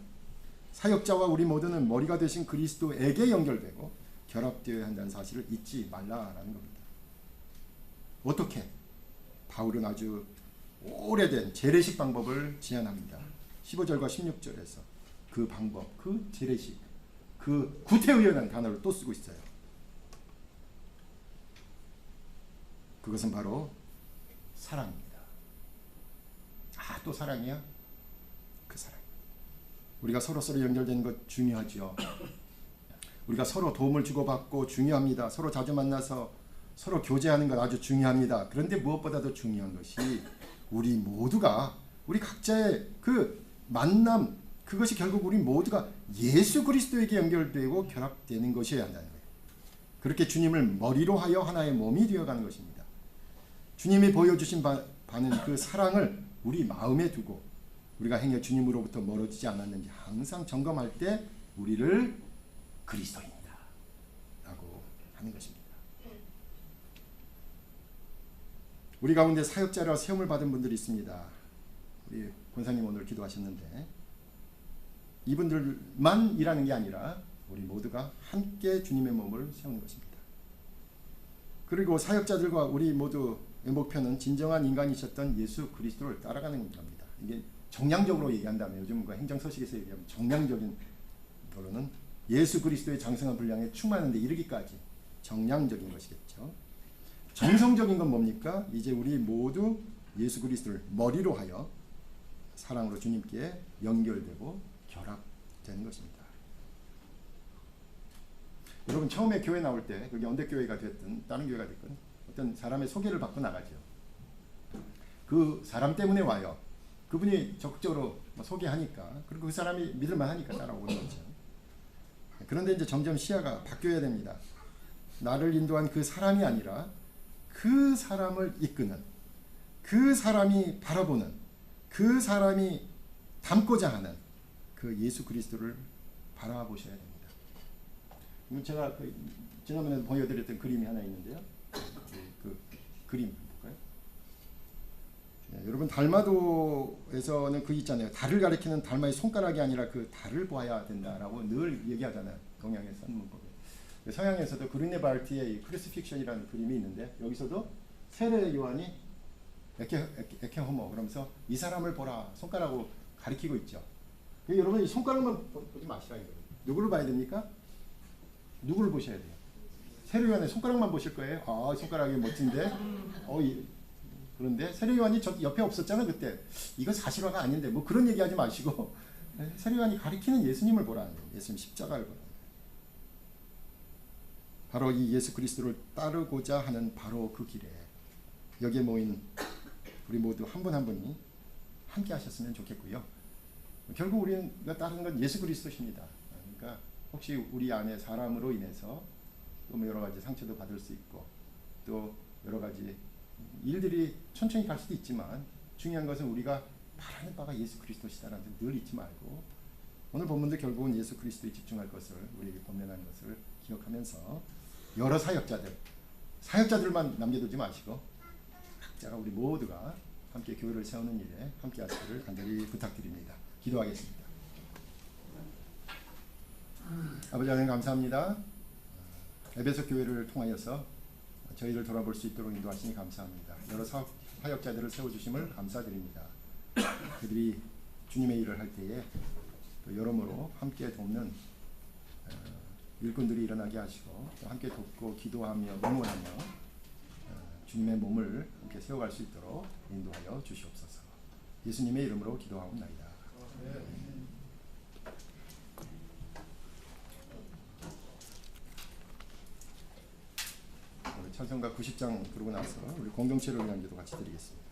사역자와 우리 모두는 머리가 되신 그리스도에게 연결되고 결합되어야 한다는 사실을 잊지 말라라는 겁니다. 어떻게? 바울은 아주 오래된 재래식 방법을 제안합니다. 15절과 16절에서 그 방법, 그 재래식, 그 구태의연한 단어를 또 쓰고 있어요. 그것은 바로 사랑입니다. 아, 또 사랑이야? 그 사랑. 우리가 서로 연결되는 것 중요하죠. 우리가 서로 도움을 주고받고 중요합니다. 서로 자주 만나서 서로 교제하는 것 아주 중요합니다. 그런데 무엇보다도 중요한 것이 우리 모두가 우리 각자의 그 만남, 그것이 결국 우리 모두가 예수 그리스도에게 연결되고 결합되는 것이어야 한다는 거예요. 그렇게 주님을 머리로 하여 하나의 몸이 되어가는 것입니다. 주님이 보여주신 바는 그 사랑을 우리 마음에 두고 우리가 행여 주님으로부터 멀어지지 않았는지 항상 점검할 때 우리를 그리스도인이다 라고 하는 것입니다. 우리 가운데 사역자라 세움을 받은 분들이 있습니다. 우리 권사님 오늘 기도하셨는데 이분들만 일하는 게 아니라 우리 모두가 함께 주님의 몸을 세우는 것입니다. 그리고 사역자들과 우리 모두의 목표는 진정한 인간이셨던 예수 그리스도를 따라가는 겁니다. 이게 정량적으로 얘기한다면 요즘 그 행정서식에서 얘기하면 정량적인 거로는 예수 그리스도의 장성한 분량에 충만한 데 이르기까지 정량적인 것이겠죠. 정성적인 건 뭡니까? 이제 우리 모두 예수 그리스도를 머리로 하여 사랑으로 주님께 연결되고 결합되는 것입니다. 여러분 처음에 교회 나올 때 여기 언대교회가 됐든 다른 교회가 됐든 어떤 사람의 소개를 받고 나가죠. 그 사람 때문에 와요. 그분이 적극적으로 소개하니까 그리고 그 사람이 믿을만 하니까 따라오는 거죠. 그런데 이제 점점 시야가 바뀌어야 됩니다. 나를 인도한 그 사람이 아니라 그 사람을 이끄는, 그 사람이 바라보는, 그 사람이 닮고자 하는 그 예수 그리스도를 바라보셔야 됩니다. 제가 지난번에 보여드렸던 그림이 하나 있는데요. 그 그림 볼까요? 네, 여러분 달마도에서는 그 있잖아요. 달을 가리키는 달마의 손가락이 아니라 그 달을 보아야 된다라고 늘 얘기하잖아요. 동양의 선문법에. 서양에서도 그리네 바르티의 크루시픽션이라는 그림이 있는데 여기서도 세례 요한이 에케 호모 그러면서 이 사람을 보라 손가락으로 가리키고 있죠. 여러분 이 손가락만 보지 마시라 이거예요. 누구를 봐야 됩니까? 누구를 보셔야 돼요? 세례 요한의 손가락만 보실 거예요. 아 손가락이 멋진데. 그런데 세례 요한이 저 옆에 없었잖아 그때. 이거 사실화가 아닌데 뭐 그런 얘기하지 마시고 세례 요한이 가리키는 예수님을 보라는 거예요. 예수님 십자가를 보라. 바로 이 예수 그리스도를 따르고자 하는 바로 그 길에 여기에 모인 우리 모두 한 분 한 분이 함께 하셨으면 좋겠고요. 결국 우리가 따르는 건 예수 그리스도십니다. 그러니까 혹시 우리 안에 사람으로 인해서 또 여러 가지 상처도 받을 수 있고 또 여러 가지 일들이 천천히 갈 수도 있지만 중요한 것은 우리가 바라는 바가 예수 그리스도시다라는 점 늘 잊지 말고 오늘 본문도 결국은 예수 그리스도에 집중할 것을 우리에게 권면하는 것을 기억하면서 여러 사역자들만 남겨두지 마시고 각자가 우리 모두가 함께 교회를 세우는 일에 함께 하시기를 간절히 부탁드립니다. 기도하겠습니다. 아버지 하나님 감사합니다. 에베소 교회를 통하여서 저희를 돌아볼 수 있도록 인도하시니 감사합니다. 여러 사역자들을 세워주심을 감사드립니다. 그들이 주님의 일을 할 때에 또 여러모로 함께 돕는 일꾼들이 일어나게 하시고 또 함께 돕고 기도하며 응원하며 주님의 몸을 함께 세워갈 수 있도록 인도하여 주시옵소서. 예수님의 이름으로 기도하옵나이다. 우리 찬송가 90장 그러고 나서 우리 공동체를 위한 기도 같이 드리겠습니다.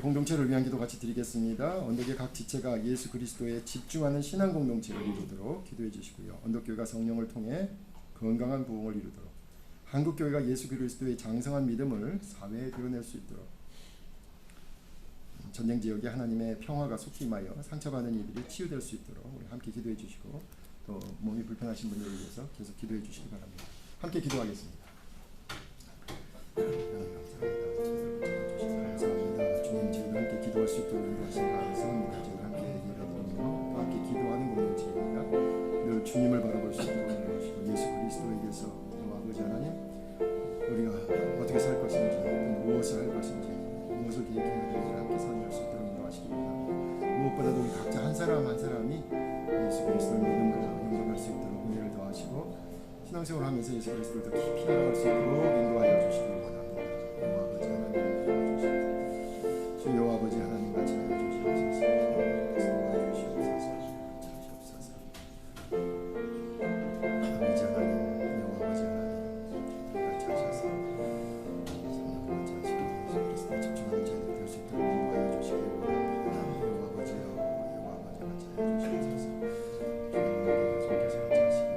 공동체를 위한 기도 같이 드리겠습니다. 언덕의 각 지체가 예수 그리스도에 집중하는 신앙 공동체를 이루도록 기도해 주시고요. 언덕교회가 성령을 통해 건강한 부흥을 이루도록, 한국교회가 예수 그리스도의 장성한 믿음을 사회에 드러낼 수 있도록, 전쟁 지역에 하나님의 평화가 속히 임하여 상처받는 이들이 치유될 수 있도록 우리 함께 기도해 주시고, 또 몸이 불편하신 분들을 위해서 계속 기도해 주시기 바랍니다. 함께 기도하겠습니다. 감사합니다. 주님, 저희가 함께 기도할 수 있도록 인도하시니 감사합니다. 저희가 함께 예배드리며 함께 기도하는 공동체입니다. 늘 주님을 바라볼 수 있도록 인도하시고, 예수 그리스도에게서 아버지 하나님, 우리가 어떻게 살 것인지, 무엇을 할 것인지, 무엇을 계획해야 되는지 함께 선언할 수 있도록 인도하시기입니다. 무엇보다도 우리 각자 한 사람 한 사람이 예수 그리스도의 믿음으로 영접할 수 있도록 은혜를 더하시고, 신앙생활을 하면서 예수 그리스도를 더 깊이 알아갈 수 있도록 인도하여 주시기 원합니다. 아버지 하나님, 주여 아버지 하나님 같이 하여 주시옵소서. 도와주시옵소서. 주시옵소서. 아버지 하나님, 여호와 아버지 하나님, 같이 하셔서 성령과 같이 하시고 예수 그리스도에 집중하는 자들이 될 수 있도록 인도하여 주시기 원합니다. 여호와 아버지여, 여호와 아버지 같이 하여 주시옵소서. 주님께 손께서 같이 하시기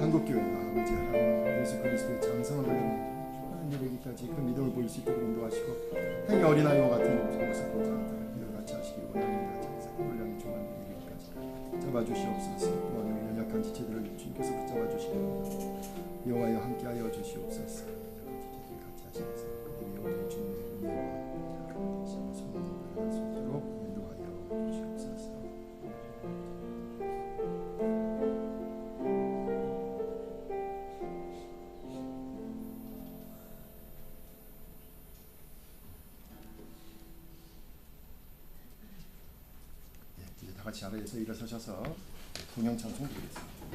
한국교회가 아버지 하나님 예수 그리스도의 장성을 받는 이르기까지 그 믿음을 보일 수 있도록 인도하시고, 행여 어린아이와 같은 모습을 보지 않도록 이를 같이 하시기 원합니다. 장사 분량이 충만되게 이르기까지 잡아주시옵소서. 또한 우리 연약한 지체들을 주님께서 붙잡아 주시기 원합니다. 여호와여 함께하여 주시옵소서. 같이 하시면서 그들이 영원히 주님의 은혜와 성령을 받을 수 있도록 인도하여 주시옵소서. 같이 자리에서 일어서셔서 동영 찬송 드리겠습니다.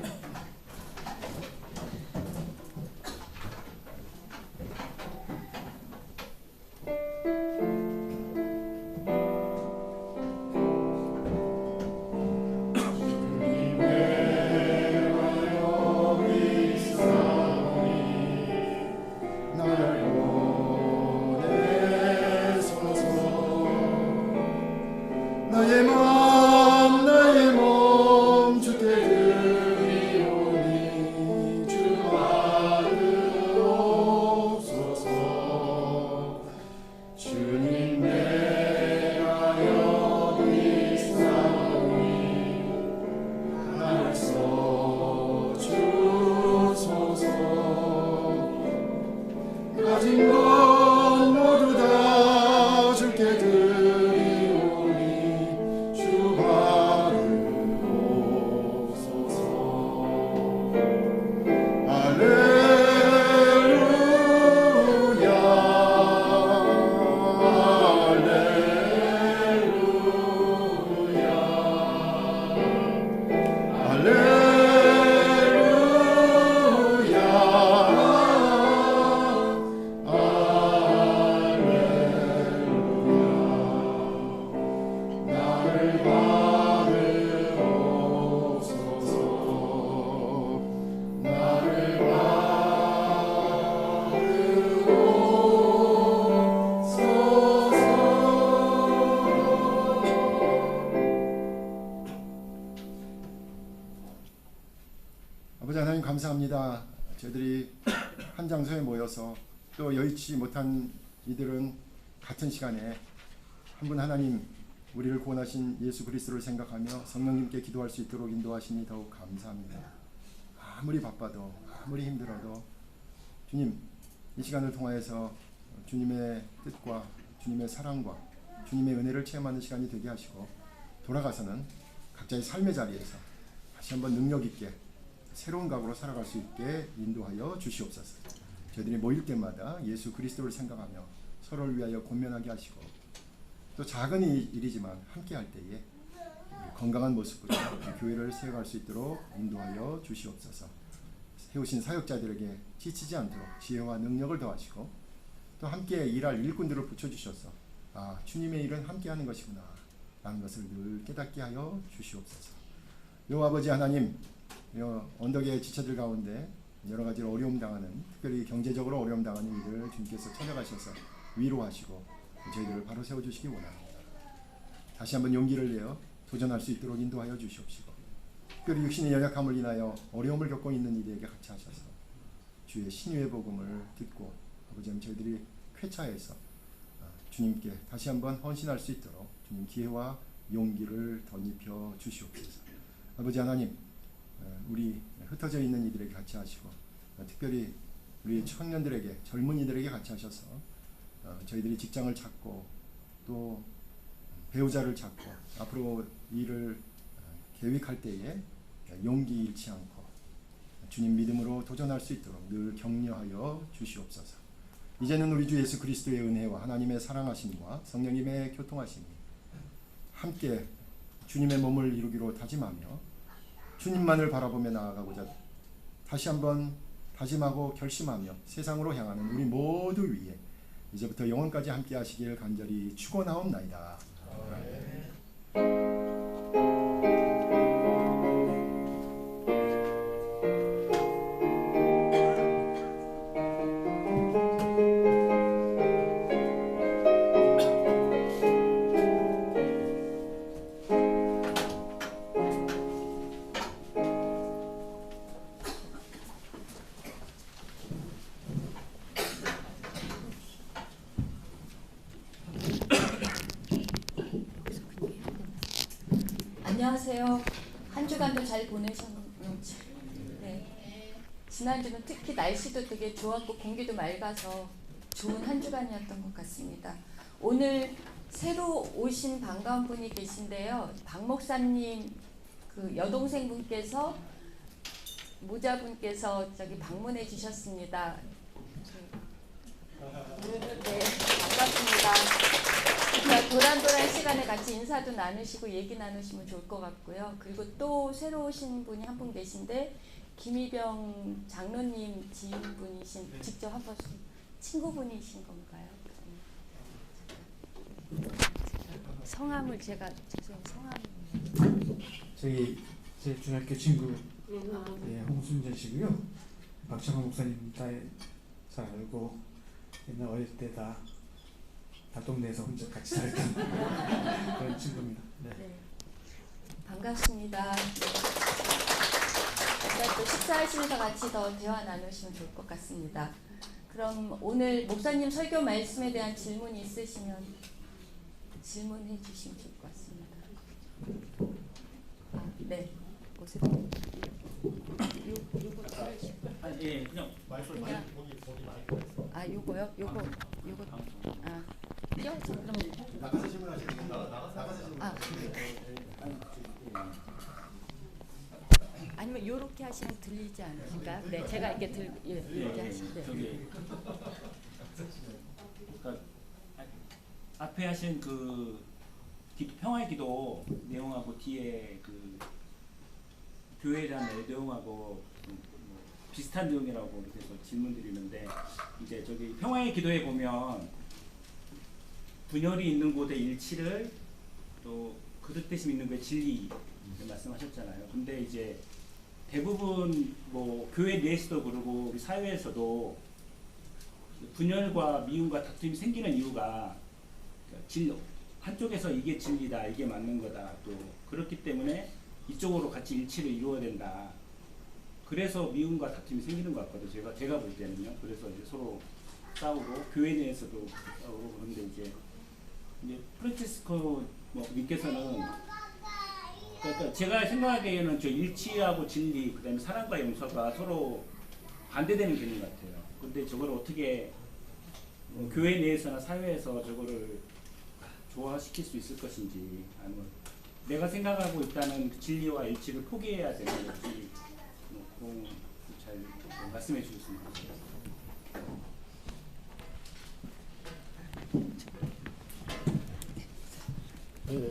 나의 몸 주께 드리오니 주 받으옵소서. 주님 내가 여기 있사오니 나를 써주소서. 가진 것 모두 다 주께 드리오니 주 받으옵소서. 할렐루야 아버지 하나님 감사합니다. 저희들이 한 장소에 모여서 또 여의치 못한 이들은 같은 시간에 한 분 하나님 우리를 구원하신 예수 그리스도를 생각하며 성령님께 기도할 수 있도록 인도하시니 더욱 감사합니다. 아무리 바빠도 아무리 힘들어도 주님 이 시간을 통하여서 주님의 뜻과 주님의 사랑과 주님의 은혜를 체험하는 시간이 되게 하시고 돌아가서는 각자의 삶의 자리에서 다시 한번 능력 있게 새로운 각오로 살아갈 수 있게 인도하여 주시옵소서. 저희들이 모일 때마다 예수 그리스도를 생각하며 서로를 위하여 권면하게 하시고 또 작은 일이지만 함께 할 때에 건강한 모습으로 교회를 세워갈 수 있도록 인도하여 주시옵소서. 세우신 사역자들에게 지치지 않도록 지혜와 능력을 더하시고 또 함께 일할 일꾼들을 붙여주셔서 주님의 일은 함께 하는 것이구나 라는 것을 늘 깨닫게 하여 주시옵소서. 요 아버지 하나님, 언덕의 지체들 가운데 여러 가지로 어려움 당하는, 특별히 경제적으로 어려움 당하는 이들을 주님께서 찾아가셔서 위로하시고 저희들을 바로 세워주시기 원합니다. 다시 한번 용기를 내어 도전할 수 있도록 인도하여 주시옵시고 특별히 육신의 연약함을 인하여 어려움을 겪고 있는 이들에게 같이 하셔서 주의 신유의 복음을 듣고 아버지 하나님 저희들이 쾌차해서 주님께 다시 한번 헌신할 수 있도록 주님 기회와 용기를 덧입혀 주시옵소서. 아버지 하나님, 우리 흩어져 있는 이들에게 같이 하시고 특별히 우리 청년들에게, 젊은이들에게 같이 하셔서 저희들이 직장을 찾고 또 배우자를 찾고 앞으로 일을 계획할 때에 용기 잃지 않고 주님 믿음으로 도전할 수 있도록 늘 격려하여 주시옵소서. 이제는 우리 주 예수 그리스도의 은혜와 하나님의 사랑하심과 성령님의 교통하심이 함께 주님의 몸을 이루기로 다짐하며 주님만을 바라보며 나아가고자 다시 한번 다짐하고 결심하며 세상으로 향하는 우리 모두 위에 이제부터 영원까지 함께 하시길 간절히 축원하옵나이다. 안녕하세요. 한 주간도 잘 보내셨는지. 네. 지난주는 특히 날씨도 되게 좋았고 공기도 맑아서 좋은 한 주간이었던 것 같습니다. 오늘 새로 오신 반가운 분이 계신데요. 박 목사님 그 여동생분께서 모자분께서 저기 방문해 주셨습니다. 네, 반갑습니다. 자, 도란도란 시간에 같이 인사도 나누시고 얘기 나누시면 좋을 것 같고요. 그리고 또 새로 오신 분이 한 분 계신데 김희병 장로님 지인분이신 직접 한번 친구분이신 건가요? 성함을 제가 죄송해요. 성함 저희 제 중학교 친구 예, 홍순재 씨고요. 박정호 목사님 잘 알고 옛날 어릴 때 다 동네에서 혼자 같이 살던 그런 친구입니다. 네. 네. 반갑습니다. 일단 또 식사하시면서 같이 더 대화 나누시면 좋을 것 같습니다. 그럼 오늘 목사님 설교 말씀에 대한 질문이 있으시면 질문해 주시면 좋을 것 같습니다. 네, 오세요. 요거 예, 그냥 요거요? 요거 띄워서 그럼 나가서 질문하시는 나가서 아니면 요렇게 하시면 들리지 않으실까요? 네, 제가 이렇게 이렇게 하시는데 저기 그러니까 앞에 하신 그 평화의 기도 내용하고 뒤에 그 교회에 대한 내용하고 뭐 비슷한 내용이라고 그래서 질문드리는데 이제 저기 평화의 기도에 보면 분열이 있는 곳에 일치를 또 그릇되심 있는 곳에 진리 말씀하셨잖아요. 근데 이제 대부분 뭐 교회 내에서도 그러고 우리 사회에서도 분열과 미움과 다툼이 생기는 이유가 한쪽에서 이게 진리다, 이게 맞는 거다, 또 그렇기 때문에 이쪽으로 같이 일치를 이루어야 된다. 그래서 미움과 다툼이 생기는 것 같거든요. 제가 볼 때는요. 그래서 이제 서로 싸우고 교회 내에서도 싸우고 그런데 이제 프란치스코 님께서는 그러니까 제가 생각하기에는 저 일치하고 진리, 그다음에 사랑과 용서가 서로 반대되는 개념 같아요. 근데 저걸 어떻게 교회 내에서나 사회에서 저거를 조화시킬 수 있을 것인지, 아니면 내가 생각하고 있다는 그 진리와 일치를 포기해야 되는 건지 잘 말씀해 주셨으면 좋겠습니다.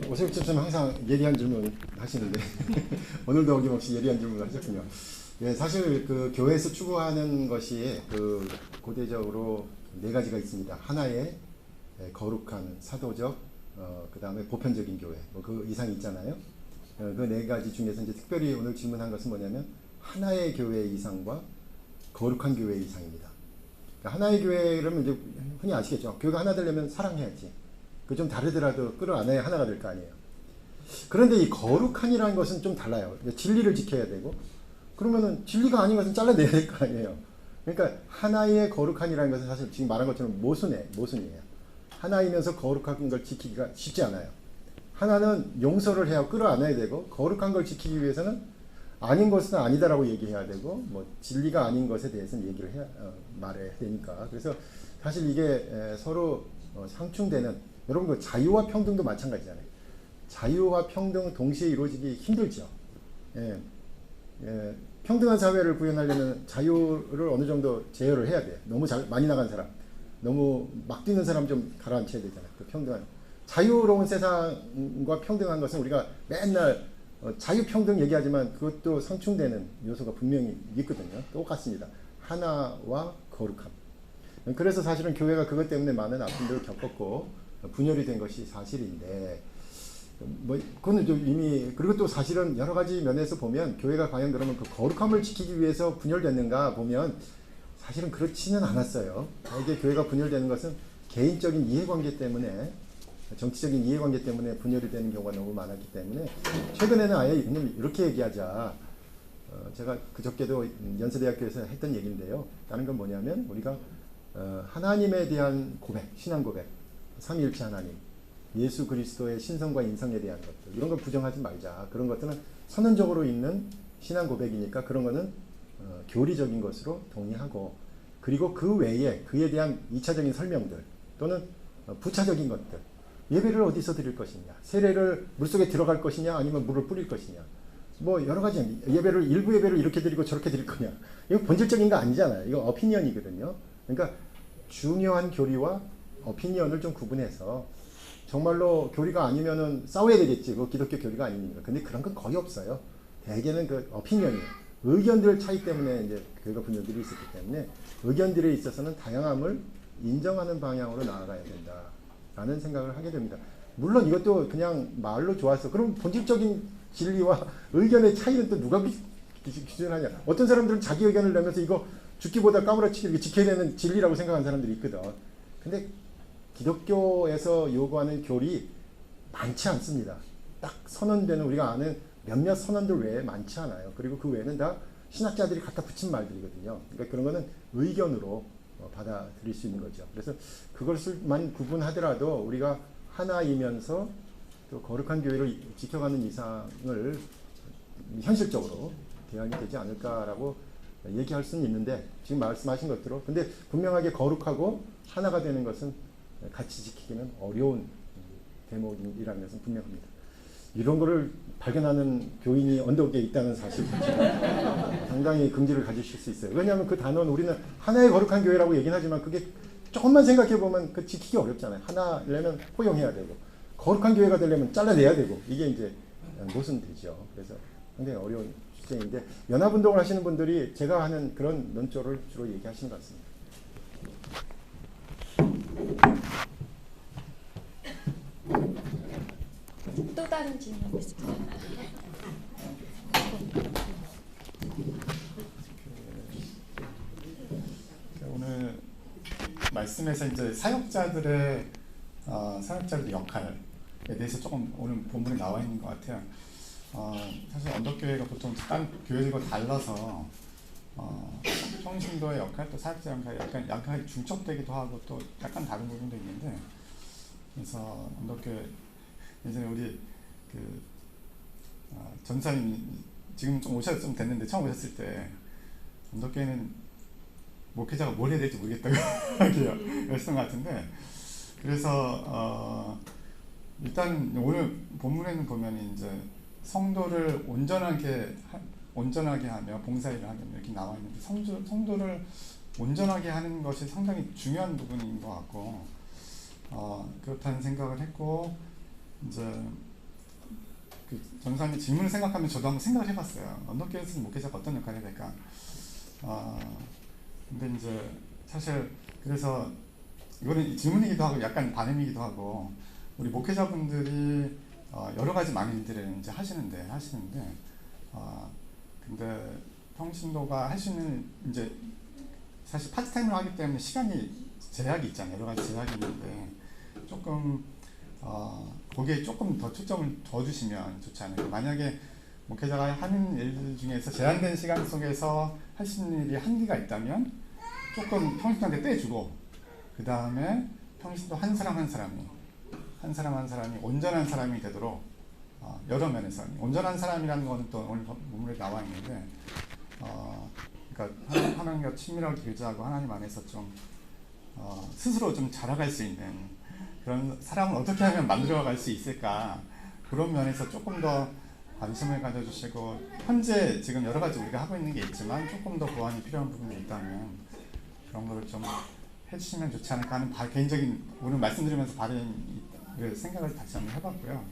오세훈 집사님 항상 예리한 질문 하시는데 오늘도 어김없이 예리한 질문을 하셨군요. 예, 사실 그 교회에서 추구하는 것이 그 고대적으로 네 가지가 있습니다. 하나의 거룩한 사도적, 그 다음에 보편적인 교회, 뭐 그 이상이 있잖아요. 그 네 가지 중에서 이제 특별히 오늘 질문한 것은 뭐냐면 하나의 교회 이상과 거룩한 교회 이상입니다. 그러니까 하나의 교회 그러면 이제 흔히 아시겠죠. 교회가 하나 되려면 사랑해야지. 그 좀 다르더라도 끌어안아야 하나가 될 거 아니에요. 그런데 이 거룩한이라는 것은 좀 달라요. 진리를 지켜야 되고, 그러면은 진리가 아닌 것은 잘라내야 될 거 아니에요. 그러니까 하나의 거룩한이라는 것은 사실 지금 말한 것처럼 모순이에요. 하나이면서 거룩한 걸 지키기가 쉽지 않아요. 하나는 용서를 해야 끌어안아야 되고, 거룩한 걸 지키기 위해서는 아닌 것은 아니다라고 얘기해야 되고, 뭐 진리가 아닌 것에 대해서는 얘기를 말해야 되니까. 그래서 사실 이게 서로 상충되는, 여러분 그 자유와 평등도 마찬가지잖아요. 자유와 평등은 동시에 이루어지기 힘들죠. 평등한 사회를 구현하려면 자유를 어느 정도 제어를 해야 돼요. 너무 많이 나간 사람, 너무 막 뛰는 사람 좀 가라앉혀야 되잖아요. 그 평등한, 자유로운 세상과 평등한 것은 우리가 맨날 자유평등 얘기하지만 그것도 상충되는 요소가 분명히 있거든요. 똑같습니다. 하나와 거룩함. 그래서 사실은 교회가 그것 때문에 많은 아픔들을 겪었고 분열이 된 것이 사실인데, 뭐 그거는 좀 이미, 그리고 또 사실은 여러 가지 면에서 보면 교회가 과연 그러면 그 거룩함을 지키기 위해서 분열됐는가 보면 사실은 그렇지는 않았어요. 이게 교회가 분열되는 것은 개인적인 이해관계 때문에, 정치적인 이해관계 때문에 분열이 되는 경우가 너무 많았기 때문에 최근에는 아예 이렇게 얘기하자. 제가 그저께도 연세대학교에서 했던 얘기인데요. 다른 건 뭐냐면 우리가 하나님에 대한 고백, 신앙 고백, 삼위일체 하나님, 예수 그리스도의 신성과 인성에 대한 것들, 이런 걸 부정하지 말자. 그런 것들은 선언적으로 있는 신앙 고백이니까 그런 거는 교리적인 것으로 동의하고, 그리고 그 외에 그에 대한 2차적인 설명들 또는 부차적인 것들, 예배를 어디서 드릴 것이냐, 세례를 물속에 들어갈 것이냐 아니면 물을 뿌릴 것이냐, 뭐 여러 가지, 예배를 일부 예배를 이렇게 드리고 저렇게 드릴 거냐, 이거 본질적인 거 아니잖아요. 이거 어피니언이거든요. 그러니까 중요한 교리와 어피니언을 좀 구분해서 정말로 교리가 아니면은 싸워야 되겠지. 그 기독교 교리가 아닙니까? 근데 그런 건 거의 없어요. 대개는 그 오피니언이에요. 의견들 차이 때문에 이제 교회가 분열들이 있었기 때문에 의견들에 있어서는 다양함을 인정하는 방향으로 나아가야 된다라는 생각을 하게 됩니다. 물론 이것도 그냥 말로 좋았어. 그럼 본질적인 진리와 의견의 차이는 또 누가 기준하냐? 어떤 사람들은 자기 의견을 내면서 이거 죽기보다 까무러치기 이렇게 지켜야 되는 진리라고 생각하는 사람들이 있거든. 근데 기독교에서 요구하는 교리 많지 않습니다. 딱 선언되는 우리가 아는 몇몇 선언들 외에 많지 않아요. 그리고 그 외에는 다 신학자들이 갖다 붙인 말들이거든요. 그러니까 그런 거는 의견으로 받아들일 수 있는 거죠. 그래서 그것을만 구분하더라도 우리가 하나이면서 또 거룩한 교회를 지켜가는 이상을 현실적으로 대안이 되지 않을까라고 얘기할 수는 있는데 지금 말씀하신 것대로 근데 분명하게 거룩하고 하나가 되는 것은 같이 지키기는 어려운 대목이라는 것은 분명합니다. 이런 거를 발견하는 교인이 언덕에 있다는 사실 상당히 긍지를 가지실 수 있어요. 왜냐하면 그 단어는 우리는 하나의 거룩한 교회라고 얘기는 하지만 그게 조금만 생각해 보면 그 지키기 어렵잖아요. 하나려면 포용해야 되고 거룩한 교회가 되려면 잘라내야 되고 이게 이제 모순되죠. 그래서 상당히 어려운 주제인데 연합운동을 하시는 분들이 제가 하는 그런 논조를 주로 얘기하시는 것 같습니다. 또 다른 질문 있을까요? 오늘 말씀에서 이제 사역자들의 역할에 대해서 조금 오늘 본문에 나와 있는 것 같아요. 사실 언덕교회가 보통 다른 교회들과 달라서 평신도의 역할, 또 사역자 역할이 약간 역할이 중첩되기도 하고 또 약간 다른 부분도 있는데 그래서 언덕교회 예전에 우리 그 전사님 지금 좀 좀 됐는데 처음 오셨을 때 언덕교회는 목회자가 뭘 해야 될지 모르겠다고 그랬던 것 같은데 그래서 일단 오늘 본문에는 보면 이제 성도를 온전하게 하며 봉사일을 하며 이렇게 나와 있는데 성도를 온전하게 하는 것이 상당히 중요한 부분인 것 같고 그렇다는 생각을 했고 이제 그 전사님 질문을 생각하면 저도 한번 생각을 해봤어요. 언덕교회에서는 목회자가 어떤 역할을 해야 될까? 근데 이제 사실 그래서 이거는 질문이기도 하고 약간 반응이기도 하고 우리 목회자분들이 여러 가지 많은 일들을 이제 하시는데 근데 평신도가 할 수 있는 이제 사실 파트타임을 하기 때문에 시간이 제약이 있잖아요. 여러 가지 제약이 있는데 조금 거기에 조금 더 초점을 더 주시면 좋지 않을까. 만약에 목회자가 하는 일 중에서 제한된 시간 속에서 할 수 있는 일이 한계가 있다면 조금 평신도한테 떼주고 그 다음에 평신도 한 사람 한 사람이 온전한 사람이 되도록 여러 면에서 온전한 사람이라는 거는 또 오늘 본문에 나와 있는데 그러니까 하나님과 친밀하게 교제하고 하나님 안에서 좀 스스로 좀 자라갈 수 있는 그런 사람을 어떻게 하면 만들어갈 수 있을까 그런 면에서 조금 더 관심을 가져주시고 현재 지금 여러 가지 우리가 하고 있는 게 있지만 조금 더 보완이 필요한 부분이 있다면 그런 거를 좀 해주시면 좋지 않을까 하는 개인적인 오늘 말씀드리면서 바른 생각을 다시 한번 해봤고요.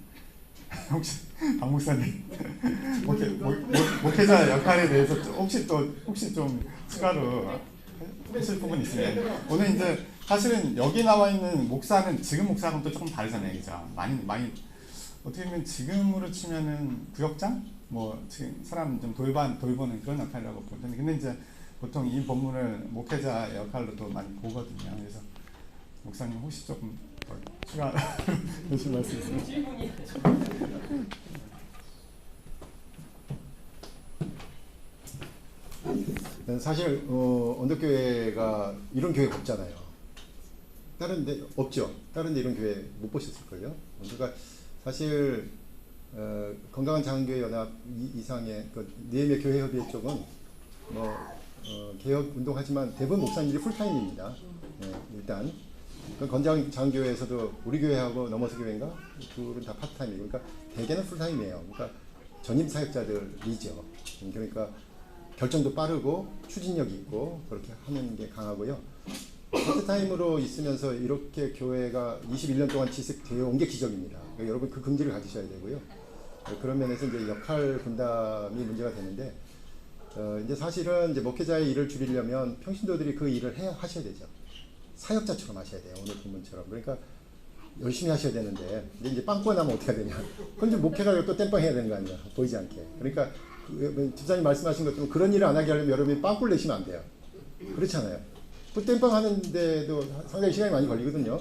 혹시 박 목사님 목회자 역할에 대해서 혹시 좀 추가로 하실 부분 있으면 오늘 이제 사실은 여기 나와 있는 목사는 지금 목사하고는 또 조금 다르잖아요, 그죠? 많이 어떻게 보면 지금으로 치면은 구역장 뭐 지금 사람 좀 돌보는 그런 역할이라고 보는데 근데 이제 보통 이 본문을 목회자 역할로도 많이 보거든요. 그래서 목사님 혹시 조금 더 추가 하실 말씀 있으면 사실 언덕교회가 이런 교회가 없잖아요. 다른 데 없죠. 다른 데 이런 교회 못 보셨을걸요. 그러니까 사실 건강한 장로교회 연합 이상의 그 네임의 교회 협의회 쪽은 개혁 운동하지만 대부분 목사님들이 풀타임입니다. 일단 건강 장로교회에서도 우리 교회하고 넘어서 교회인가 둘은 다 파트타임이고 그러니까 대개는 풀타임이에요. 그러니까 전임 사역자들이죠. 그러니까 결정도 빠르고 추진력이 있고 그렇게 하는 게 강하고요. 파트타임으로 있으면서 이렇게 교회가 21년 동안 지속되어 온 게 기적입니다. 그러니까 여러분 그 긍지를 가지셔야 되고요. 그런 면에서 이제 역할 분담이 문제가 되는데 이제 사실은 이제 목회자의 일을 줄이려면 평신도들이 그 일을 하셔야 되죠. 사역자처럼 하셔야 돼요. 오늘 본문처럼. 그러니까 열심히 하셔야 되는데 이제 빵꾸가 나면 어떻게 해야 되냐. 그건 이제 목회가 또 땜빵 해야 되는 거 아니야. 보이지 않게. 그러니까 집사님 말씀하신 것처럼 그런 일을 안 하게 하려면 여러분이 빵꾸를 내시면 안 돼요. 그렇잖아요. 그 땜빵 하는데도 상당히 시간이 많이 걸리거든요.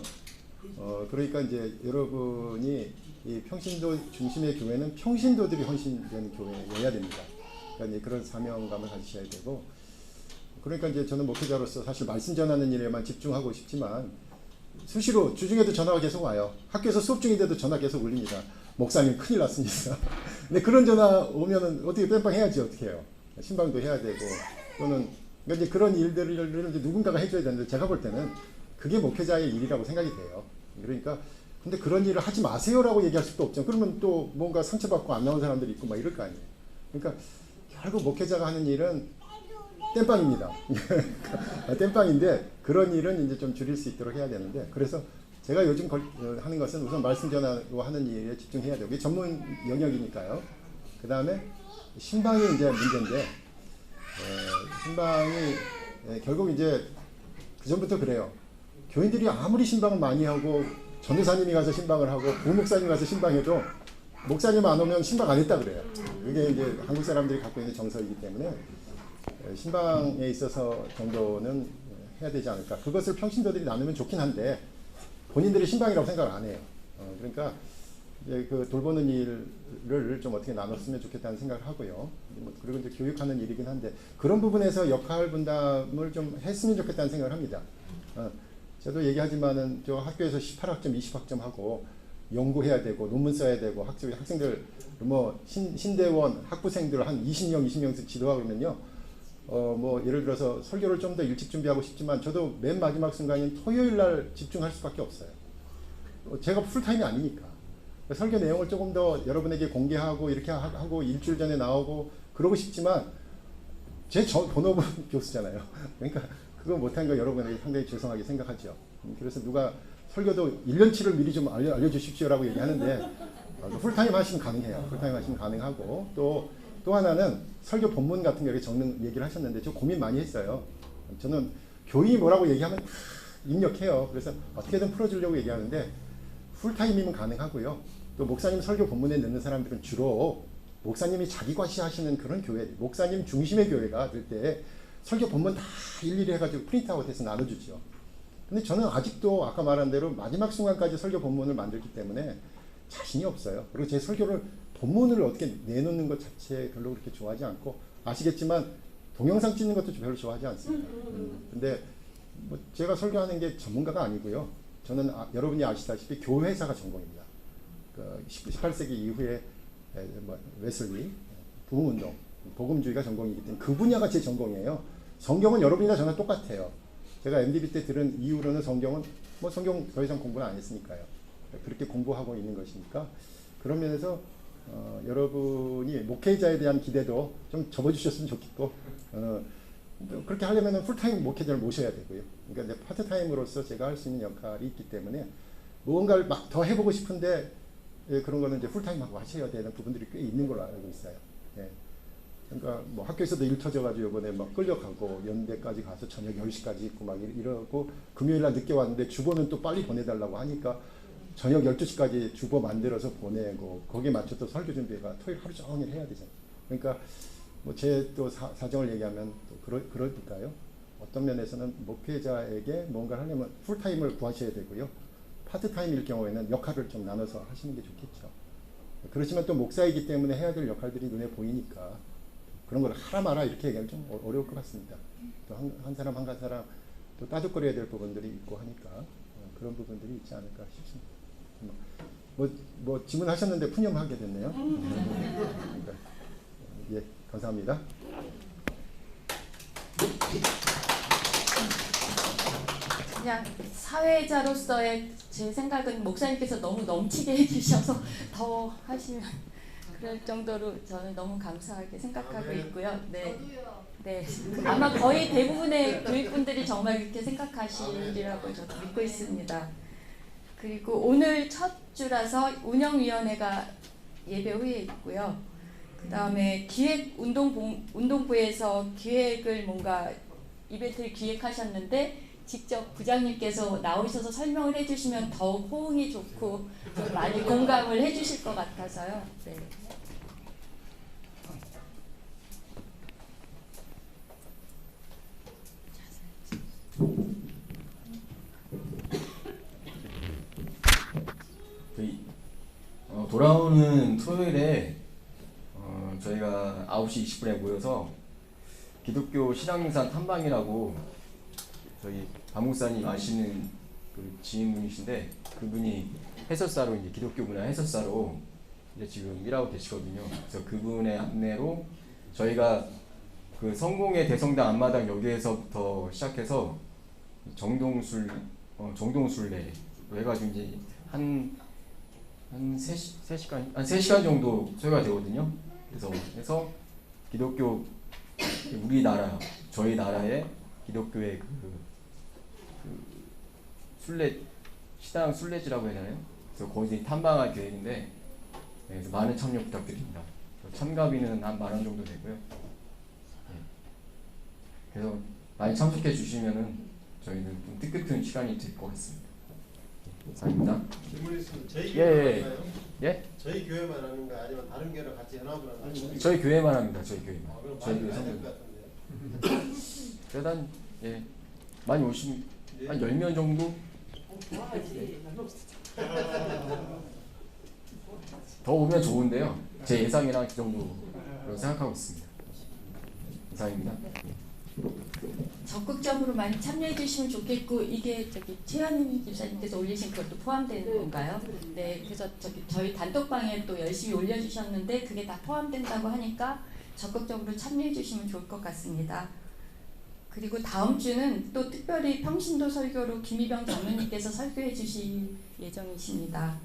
그러니까 이제 여러분이 이 평신도 중심의 교회는 평신도들이 헌신된 교회여야 됩니다. 그러니까 이제 그런 사명감을 가지셔야 되고, 그러니까 이제 저는 목회자로서 사실 말씀 전하는 일에만 집중하고 싶지만 수시로 주중에도 전화가 계속 와요. 학교에서 수업 중인데도 전화 계속 울립니다. 목사님 큰일 났습니다. 근데 그런 전화 오면은 어떻게 땜빵 해야지 어떻게 해요? 신방도 해야 되고 또는 그러니까 이제 그런 일들을 이제 누군가가 해줘야 되는데 제가 볼 때는 그게 목회자의 일이라고 생각이 돼요. 그러니까 근데 그런 일을 하지 마세요라고 얘기할 수도 없죠. 그러면 또 뭔가 상처받고 안 나온 사람들이 있고 막 이럴 거 아니에요. 그러니까 결국 목회자가 하는 일은 땜빵입니다. 땜빵인데 그런 일은 이제 좀 줄일 수 있도록 해야 되는데 그래서 제가 요즘 하는 것은 우선 말씀 전하고 하는 일에 집중해야 되고 이게 전문 영역이니까요. 그 다음에 신방이 이제 문제인데 신방이 결국 이제 그 전부터 그래요. 교인들이 아무리 신방을 많이 하고 전도사님이 가서 신방을 하고 부목사님이 가서 신방해도 목사님 안 오면 신방 안 했다 그래요. 이게 이제 한국 사람들이 갖고 있는 정서이기 때문에 신방에 있어서 정도는 해야 되지 않을까. 그것을 평신도들이 나누면 좋긴 한데 본인들이 신방이라고 생각을 안 해요. 그러니까 이제 그 돌보는 일을 좀 어떻게 나눴으면 좋겠다는 생각을 하고요. 그리고 이제 교육하는 일이긴 한데 그런 부분에서 역할 분담을 좀 했으면 좋겠다는 생각을 합니다. 저도 얘기하지만은 저 학교에서 18학점, 20학점 하고 연구해야 되고 논문 써야 되고 학생들 뭐 신대원 학부생들 한 20명 지도하고 그러면요. 뭐 예를 들어서 설교를 좀 더 일찍 준비하고 싶지만 저도 맨 마지막 순간인 토요일 날 집중할 수밖에 없어요. 제가 풀타임이 아니니까. 설교 내용을 조금 더 여러분에게 공개하고 이렇게 하고 일주일 전에 나오고 그러고 싶지만 제 본업은 교수잖아요. 그러니까 그거 못한 거 여러분에게 상당히 죄송하게 생각하죠. 그래서 누가 설교도 1년치를 미리 좀 알려주십시오라고 얘기하는데 풀타임 하시면 가능해요. 풀타임 하시면 가능하고 또 하나는 설교 본문 같은 거 이렇게 적는 얘기를 하셨는데 저 고민 많이 했어요. 저는 교인이 뭐라고 얘기하면 입력해요. 그래서 어떻게든 풀어주려고 얘기하는데 풀타임이면 가능하고요. 또 목사님 설교 본문에 넣는 사람들은 주로 목사님이 자기 과시하시는 그런 교회, 목사님 중심의 교회가 될 때 설교 본문 다 일일이 해가지고 프린트아웃해서 나눠주죠. 근데 저는 아직도 아까 말한 대로 마지막 순간까지 설교 본문을 만들기 때문에 자신이 없어요. 그리고 제 설교를 본문을 어떻게 내놓는 것 자체에 별로 그렇게 좋아하지 않고 아시겠지만 동영상 찍는 것도 별로 좋아하지 않습니다. 근데 뭐 제가 설교하는 게 전문가가 아니고요. 저는 여러분이 아시다시피 교회사가 전공입니다. 그 18세기 이후에 웨슬리, 부흥운동, 복음주의가 전공이기 때문에 그 분야가 제 전공이에요. 성경은 여러분이나 저나 똑같아요. 제가 MDB 때 들은 이후로는 성경은 뭐 성경 더 이상 공부는 안 했으니까요. 그렇게 공부하고 있는 것이니까 그런 면에서 여러분이 목회자에 대한 기대도 좀 접어주셨으면 좋겠고 그렇게 하려면 풀타임 목회자를 모셔야 되고요. 그러니까 이제 파트타임으로서 제가 할 수 있는 역할이 있기 때문에 무언가를 막 더 해보고 싶은데 그런 거는 이제 풀타임하고 하셔야 되는 부분들이 꽤 있는 걸로 알고 있어요. 예. 그러니까 뭐 학교에서도 일 터져가지고 이번에 막 끌려가고 연대까지 가서 저녁 10시까지 있고 막 이러고 금요일 날 늦게 왔는데 주보는 또 빨리 보내달라고 하니까 저녁 12시까지 주보 만들어서 보내고 거기에 맞춰 또 설교 준비가 토요일 하루 종일 해야 되잖아요. 그러니까 뭐 제 또 사정을 얘기하면 또 그럴까요? 어떤 면에서는 목회자에게 뭔가를 하려면 풀타임을 구하셔야 되고요. 파트타임일 경우에는 역할을 좀 나눠서 하시는 게 좋겠죠. 그렇지만 또 목사이기 때문에 해야 될 역할들이 눈에 보이니까 그런 걸 하라 마라 이렇게 얘기하면 좀 어려울 것 같습니다. 또 한 사람 한 사람 또 따뜻거려야 될 부분들이 있고 하니까 그런 부분들이 있지 않을까 싶습니다. 뭐 질문하셨는데 푸념하게 됐네요. 그러니까, 예, 감사합니다. 그냥 사회자로서의 제 생각은 목사님께서 너무 넘치게 해주셔서 더 하시면 그럴 정도로 저는 너무 감사하게 생각하고 있고요. 네. 네. 아마 거의 대부분의 교육분들이 정말 그렇게 생각하시리라고 저도 믿고 있습니다. 그리고 오늘 첫 주라서 운영위원회가 예배 후에 있고요. 그 다음에 운동부에서 기획을 뭔가 이벤트를 기획하셨는데 직접 부장님께서 나오셔서 설명을 해주시면 더욱 호응이 좋고 좀 많이 공감을 해주실 것 같아서요. 네. 저희 돌아오는 토요일에 저희가 9시 20분에 모여서 기독교 신앙유산 탐방이라고 저희 박 목사님 아시는 그 지인분이신데 그분이 해설사로 이제 기독교 문화 해설사로 이제 지금 일하고 계시거든요. 그래서 그분의 안내로 저희가 그 성공의 대성당 앞마당 여기에서부터 시작해서 정동술래 해가지고 이제 한 3시간 정도 소요가 되거든요. 그래서 기독교 우리나라 저희 나라의 기독교의 그 순례 시당 순례지라고 해야 되나요? 그래서 거기서 탐방할 계획인데 네, 그래서 많은 참여 부탁드립니다. 참가비는 한 10,000원 정도 되고요. 네. 그래서 많이 참석해 주시면은 저희는 좀 뜻깊은 시간이 될 것 같습니다. 네, 감사합니다. 질문 있으면 저희 예, 교회만 예. 하나요? 예? 저희 교회만 하는 거 아니면 다른 교회랑 같이 연합을 하는 거예요? 저희 교회만 합니다. 저희 교회만. 그럼 저희 많이 교회 가야 성도. 될것 같은데요. 그래도 많이 오시면 한 10명 정도? 더 오면 좋은데요. 제 예상이랑 그 정도로 생각하고 있습니다. 이상입니다. 적극적으로 많이 참여해 주시면 좋겠고 이게 저기 최현희 집사님께서 올리신 그것도 포함되는 건가요? 네, 그래서 저희 단톡방에 또 열심히 올려주셨는데 그게 다 포함된다고 하니까 적극적으로 참여해 주시면 좋을 것 같습니다. 그리고 다음 주는 또 특별히 평신도 설교로 김희병 장로님께서 설교해 주실 예정이십니다.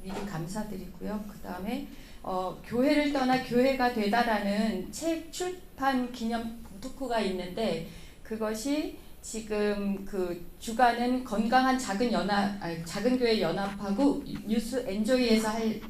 미리 감사드리고요. 그 다음에 교회를 떠나 교회가 되다라는 책 출판 기념 토크가 있는데 그것이 지금 그 주관은 건강한 작은 교회 연합하고 뉴스 엔조이에서 할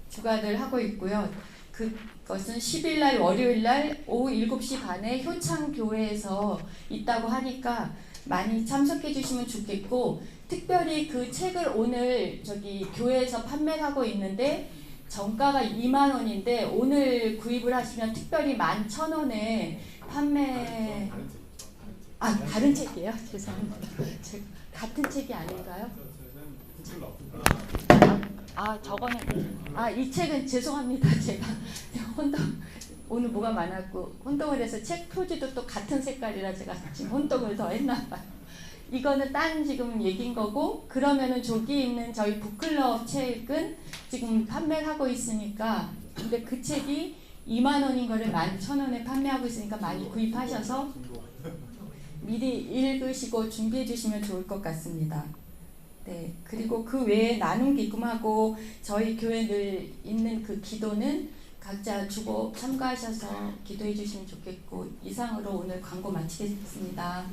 주관을 하고 있고요. 그것은 10일 날 월요일 날 오후 7시 반에 효창교회에서 있다고 하니까 많이 참석해 주시면 좋겠고 특별히 그 책을 오늘 저기 교회에서 판매를 하고 있는데 정가가 2만 원인데 오늘 구입을 하시면 특별히 11,000원에 판매 다른 책이에요? 죄송합니다. 같은 책이 아닌가요? 저거는 이 책은 죄송합니다. 제가 오늘 뭐가 많았고 혼동을 해서 책 표지도 또 같은 색깔이라 제가 지금 혼동을 더 했나 봐요. 이거는 딴 지금 얘기인 거고 그러면은 저기 있는 저희 북클럽 책은 지금 판매를 하고 있으니까 근데 그 책이 2만 원인 거를 11,000원에 판매하고 있으니까 많이 구입하셔서 미리 읽으시고 준비해 주시면 좋을 것 같습니다. 네, 그리고 그 외에 나눔 기금하고 저희 교회 늘 있는 그 기도는 각자 주보 참가하셔서 기도해 주시면 좋겠고 이상으로 오늘 광고 마치겠습니다.